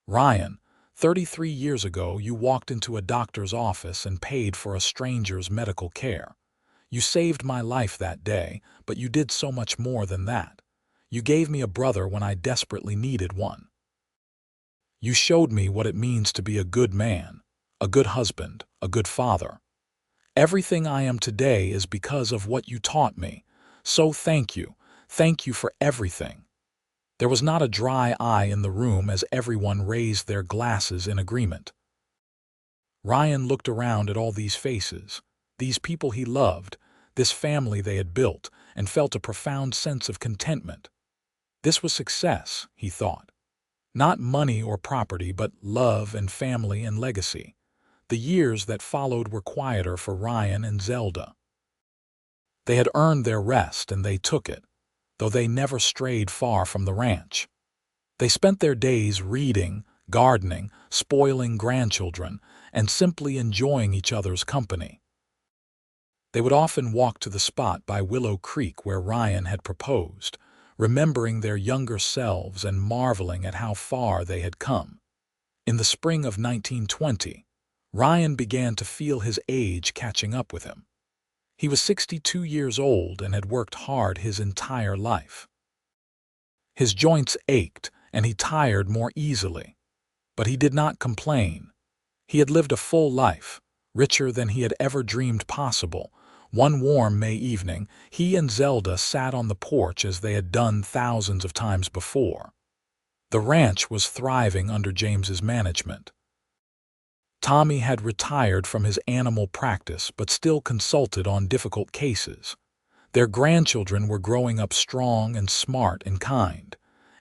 Ryan, 33 years ago you walked into a doctor's office and paid for a stranger's medical care. You saved my life that day, but you did so much more than that. You gave me a brother when I desperately needed one. You showed me what it means to be a good man, a good husband, a good father. Everything I am today is because of what you taught me, so thank you for everything." There was not a dry eye in the room as everyone raised their glasses in agreement. Ryan looked around at all these faces, these people he loved, this family they had built, and felt a profound sense of contentment. This was success, he thought. Not money or property, but love and family and legacy. The years that followed were quieter for Ryan and Zelda. They had earned their rest and they took it, though they never strayed far from the ranch. They spent their days reading, gardening, spoiling grandchildren, and simply enjoying each other's company. They would often walk to the spot by Willow Creek where Ryan had proposed, remembering their younger selves and marveling at how far they had come. In the spring of 1920, Ryan began to feel his age catching up with him. He was 62 years old and had worked hard his entire life. His joints ached and he tired more easily, but he did not complain. He had lived a full life, richer than he had ever dreamed possible. One warm May evening, he and Zelda sat on the porch as they had done thousands of times before. The ranch was thriving under James's management. Tommy had retired from his animal practice but still consulted on difficult cases. Their grandchildren were growing up strong and smart and kind.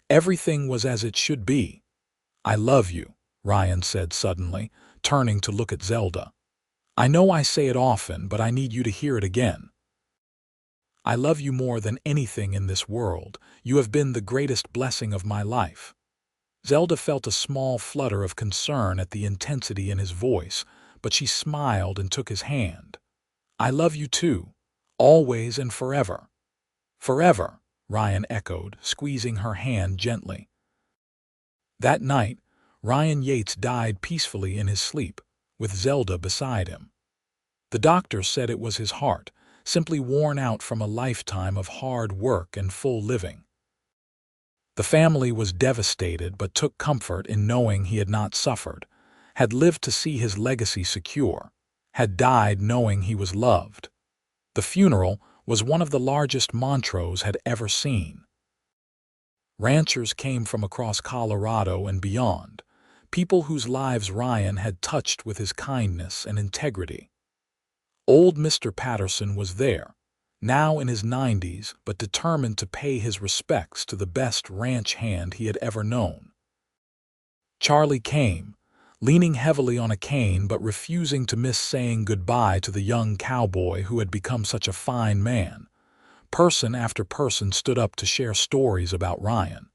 Everything was as it should be. "I love you," Ryan said suddenly, turning to look at Zelda. "I know I say it often, but I need you to hear it again. I love you more than anything in this world. You have been the greatest blessing of my life." Zelda felt a small flutter of concern at the intensity in his voice, but she smiled and took his hand. "I love you too, always and forever." "Forever," Ryan echoed, squeezing her hand gently. That night, Ryan Yates died peacefully in his sleep, with Zelda beside him. The doctor said it was his heart, simply worn out from a lifetime of hard work and full living. The family was devastated but took comfort in knowing he had not suffered, had lived to see his legacy secure, had died knowing he was loved. The funeral was one of the largest Montrose had ever seen. Ranchers came from across Colorado and beyond, people whose lives Ryan had touched with his kindness and integrity. Old Mr. Patterson was there, now in his 90s, but determined to pay his respects to the best ranch hand he had ever known. Charlie came, leaning heavily on a cane but refusing to miss saying goodbye to the young cowboy who had become such a fine man. Person after person stood up to share stories about Ryan.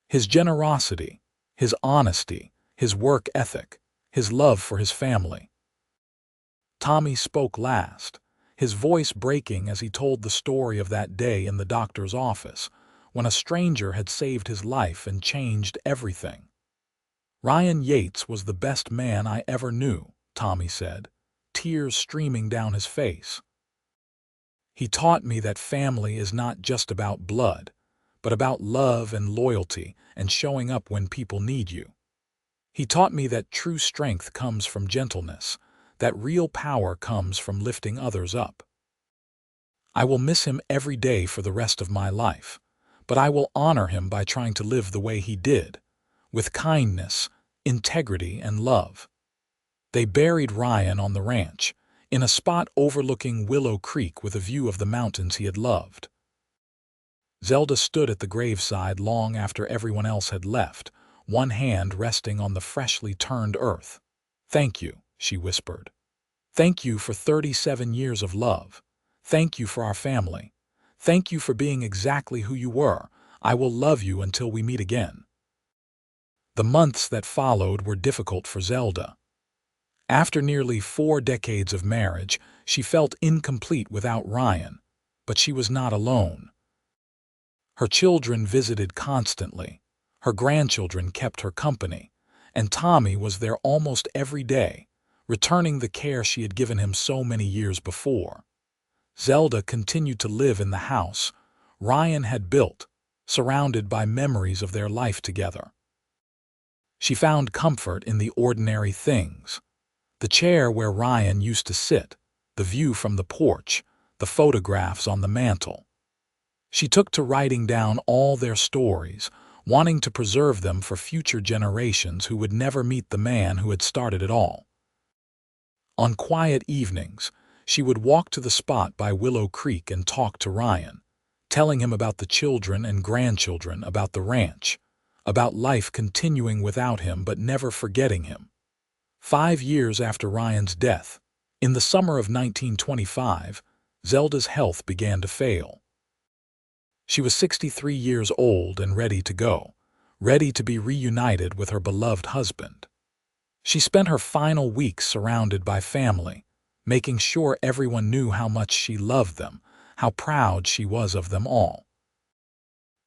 His generosity, his honesty, his work ethic, his love for his family. Tommy spoke last, his voice breaking as he told the story of that day in the doctor's office, when a stranger had saved his life and changed everything. "Ryan Yates was the best man I ever knew," Tommy said, tears streaming down his face. "He taught me that family is not just about blood, but about love and loyalty and showing up when people need you. He taught me that true strength comes from gentleness, that real power comes from lifting others up. I will miss him every day for the rest of my life, but I will honor him by trying to live the way he did, with kindness, integrity, and love." They buried Ryan on the ranch, in a spot overlooking Willow Creek with a view of the mountains he had loved. Zelda stood at the graveside long after everyone else had left, one hand resting on the freshly turned earth. "Thank you," she whispered. "Thank you for 37 years of love. Thank you for our family. Thank you for being exactly who you were. I will love you until we meet again." The months that followed were difficult for Zelda. After nearly 4 decades of marriage, she felt incomplete without Ryan, but she was not alone. Her children visited constantly, her grandchildren kept her company, and Tommy was there almost every day, returning the care she had given him so many years before. Zelda continued to live in the house Ryan had built, surrounded by memories of their life together. She found comfort in the ordinary things: the chair where Ryan used to sit, the view from the porch, the photographs on the mantel. She took to writing down all their stories, wanting to preserve them for future generations who would never meet the man who had started it all. On quiet evenings, she would walk to the spot by Willow Creek and talk to Ryan, telling him about the children and grandchildren, about the ranch, about life continuing without him but never forgetting him. 5 years after Ryan's death, in the summer of 1925, Zelda's health began to fail. She was 63 years old and ready to go, ready to be reunited with her beloved husband. She spent her final weeks surrounded by family, making sure everyone knew how much she loved them, how proud she was of them all.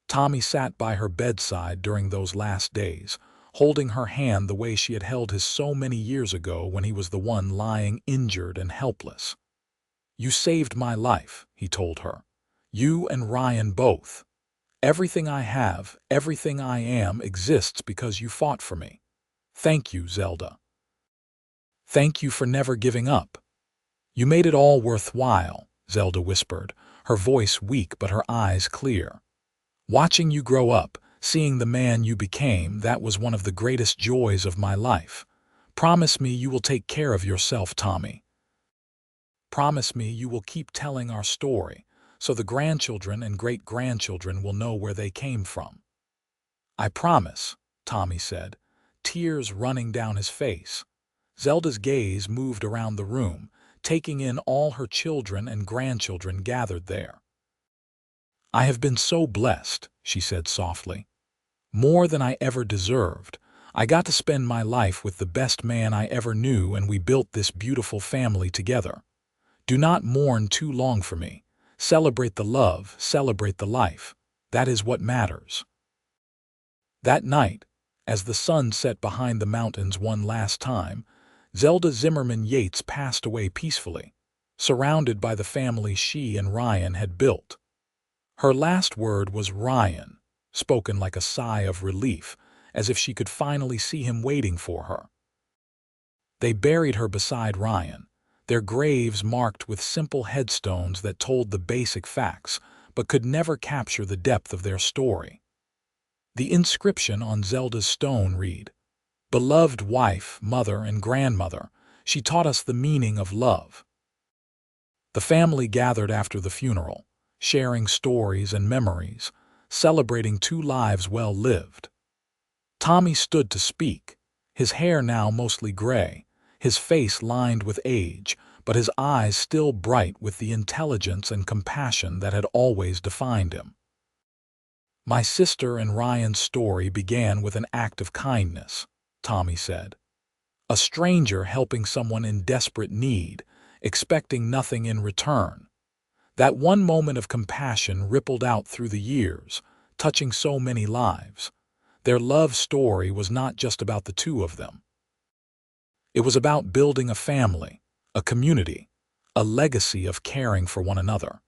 Tommy sat by her bedside during those last days, holding her hand the way she had held his so many years ago when he was the one lying injured and helpless. "You saved my life," he told her. "You and Ryan both. Everything I have, everything I am, exists because you fought for me. Thank you, Zelda. Thank you for never giving up." "You made it all worthwhile," Zelda whispered, her voice weak but her eyes clear. "Watching you grow up, seeing the man you became, that was one of the greatest joys of my life. Promise me you will take care of yourself, Tommy. Promise me you will keep telling our story, so the grandchildren and great-grandchildren will know where they came from." "I promise," Tommy said, tears running down his face. Zelda's gaze moved around the room, taking in all her children and grandchildren gathered there. "I have been so blessed," she said softly. "More than I ever deserved. I got to spend my life with the best man I ever knew, and we built this beautiful family together. Do not mourn too long for me. Celebrate the love, celebrate the life. That is what matters." That night, as the sun set behind the mountains one last time, Zelda Zimmerman Yates passed away peacefully, surrounded by the family she and Ryan had built. Her last word was Ryan, spoken like a sigh of relief, as if she could finally see him waiting for her. They buried her beside Ryan, their graves marked with simple headstones that told the basic facts, but could never capture the depth of their story. The inscription on Zelda's stone read, "Beloved wife, mother, and grandmother, she taught us the meaning of love." The family gathered after the funeral, sharing stories and memories, celebrating 2 lives well lived. Tommy stood to speak, his hair now mostly gray, his face lined with age, but his eyes still bright with the intelligence and compassion that had always defined him. "My sister and Ryan's story began with an act of kindness," Tommy said. a stranger helping someone in desperate need, expecting nothing in return. That one moment of compassion rippled out through the years, touching so many lives. Their love story was not just about the two of them. It was about building a family, a community, a legacy of caring for one another.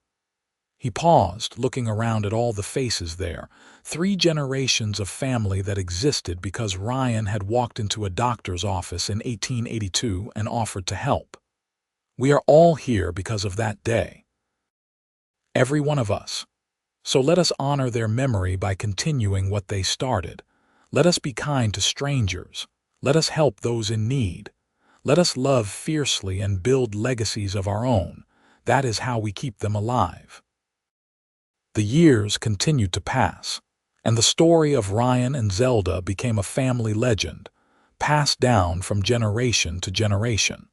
He paused, looking around at all the faces there, 3 generations of family that existed because Ryan had walked into a doctor's office in 1882 and offered to help. We are all here because of that day. Every one of us. So let us honor their memory by continuing what they started. Let us be kind to strangers. Let us help those in need. Let us love fiercely and build legacies of our own. That is how we keep them alive. The years continued to pass, and the story of Ryan and Zelda became a family legend, passed down from generation to generation.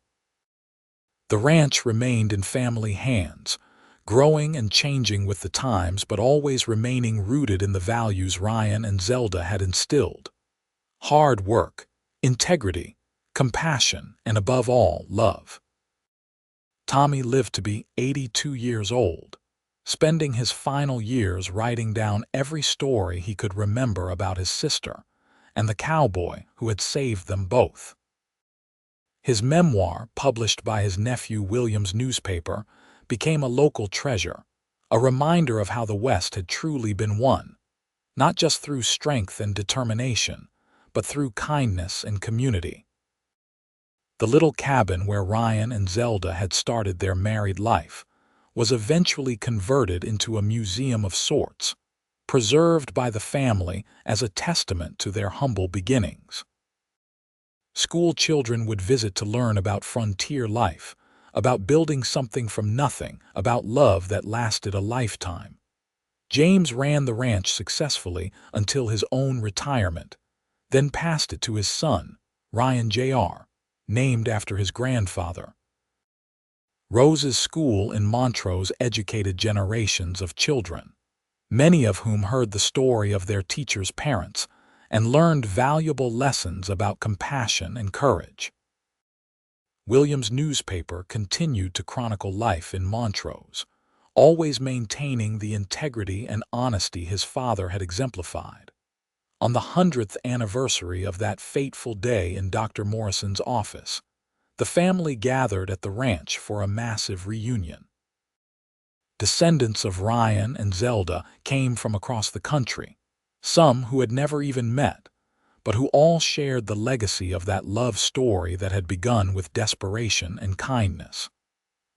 The ranch remained in family hands, growing and changing with the times but always remaining rooted in the values Ryan and Zelda had instilled. Hard work, integrity, compassion, and above all, love. Tommy lived to be 82 years old, spending his final years writing down every story he could remember about his sister and the cowboy who had saved them both. His memoir, published by his nephew William's newspaper, became a local treasure, a reminder of how the West had truly been won, not just through strength and determination, but through kindness and community. The little cabin where Ryan and Zelda had started their married life was eventually converted into a museum of sorts, preserved by the family as a testament to their humble beginnings. School children would visit to learn about frontier life, about building something from nothing, about love that lasted a lifetime. James ran the ranch successfully until his own retirement, then passed it to his son, Ryan Jr., named after his grandfather. Rose's school in Montrose educated generations of children, many of whom heard the story of their teachers' parents and learned valuable lessons about compassion and courage. William's newspaper continued to chronicle life in Montrose, always maintaining the integrity and honesty his father had exemplified. On the 100th anniversary of that fateful day in Dr. Morrison's office, the family gathered at the ranch for a massive reunion. Descendants of Ryan and Zelda came from across the country, some who had never even met, but who all shared the legacy of that love story that had begun with desperation and kindness.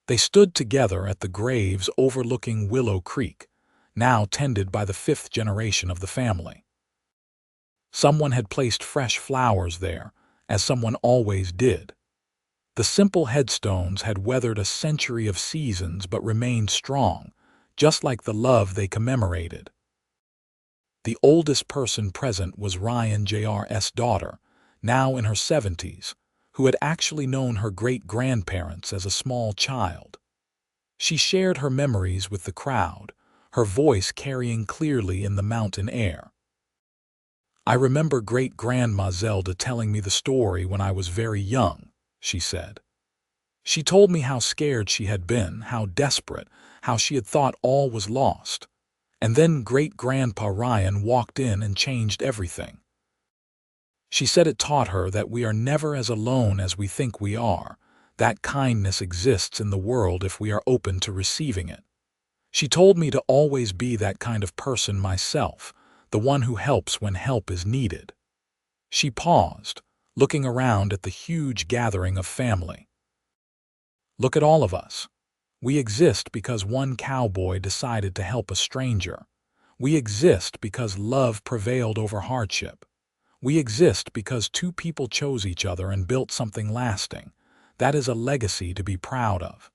They stood together at the graves overlooking Willow Creek, now tended by the 5th generation of the family. Someone had placed fresh flowers there, as someone always did. The simple headstones had weathered a century of seasons but remained strong, just like the love they commemorated. The oldest person present was Ryan Jr.'s daughter, now in her 70s, who had actually known her great-grandparents as a small child. She shared her memories with the crowd, her voice carrying clearly in the mountain air. "I remember great-grandma Zelda telling me the story when I was very young," she said. "She told me how scared she had been, how desperate, how she had thought all was lost. And then great-grandpa Ryan walked in and changed everything. She said it taught her that we are never as alone as we think we are, that kindness exists in the world if we are open to receiving it. She told me to always be that kind of person myself, the one who helps when help is needed." She paused, looking around at the huge gathering of family. "Look at all of us. We exist because one cowboy decided to help a stranger. We exist because love prevailed over hardship. We exist because 2 people chose each other and built something lasting. That is a legacy to be proud of."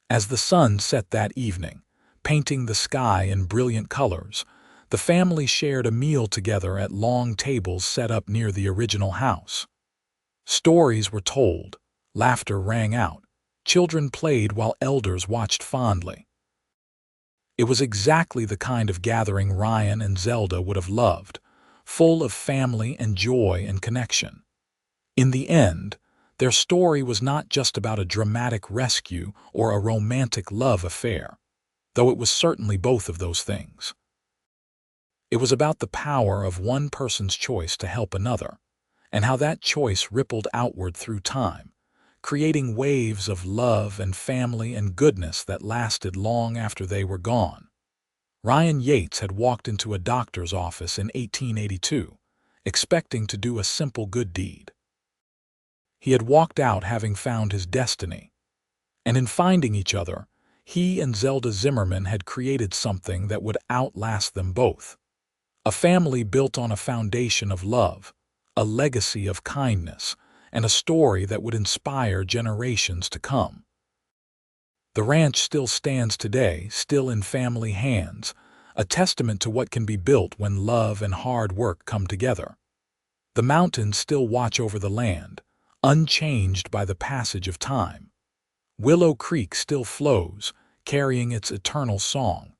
As the sun set that evening, painting the sky in brilliant colors, the family shared a meal together at long tables set up near the original house. Stories were told, laughter rang out, children played while elders watched fondly. It was exactly the kind of gathering Ryan and Zelda would have loved, full of family and joy and connection. In the end, their story was not just about a dramatic rescue or a romantic love affair, though it was certainly both of those things. It was about the power of one person's choice to help another, and how that choice rippled outward through time, creating waves of love and family and goodness that lasted long after they were gone. Ryan Yates had walked into a doctor's office in 1882, expecting to do a simple good deed. He had walked out having found his destiny, and in finding each other, he and Zelda Zimmerman had created something that would outlast them both. A family built on a foundation of love, a legacy of kindness, and a story that would inspire generations to come. The ranch still stands today, still in family hands, a testament to what can be built when love and hard work come together. The mountains still watch over the land, unchanged by the passage of time. Willow Creek still flows, carrying its eternal song.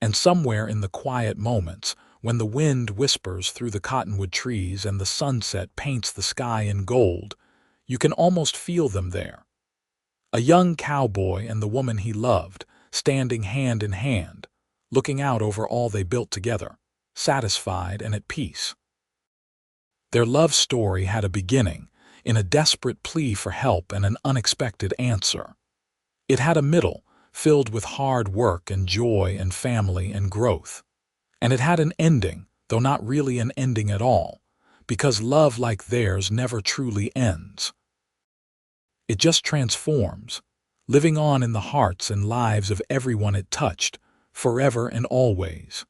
And somewhere in the quiet moments, when the wind whispers through the cottonwood trees and the sunset paints the sky in gold, you can almost feel them there. A young cowboy and the woman he loved, standing hand in hand, looking out over all they built together, satisfied and at peace. Their love story had a beginning, in a desperate plea for help and an unexpected answer. It had a middle, filled with hard work and joy and family and growth. And it had an ending, though not really an ending at all, because love like theirs never truly ends. It just transforms, living on in the hearts and lives of everyone it touched, forever and always.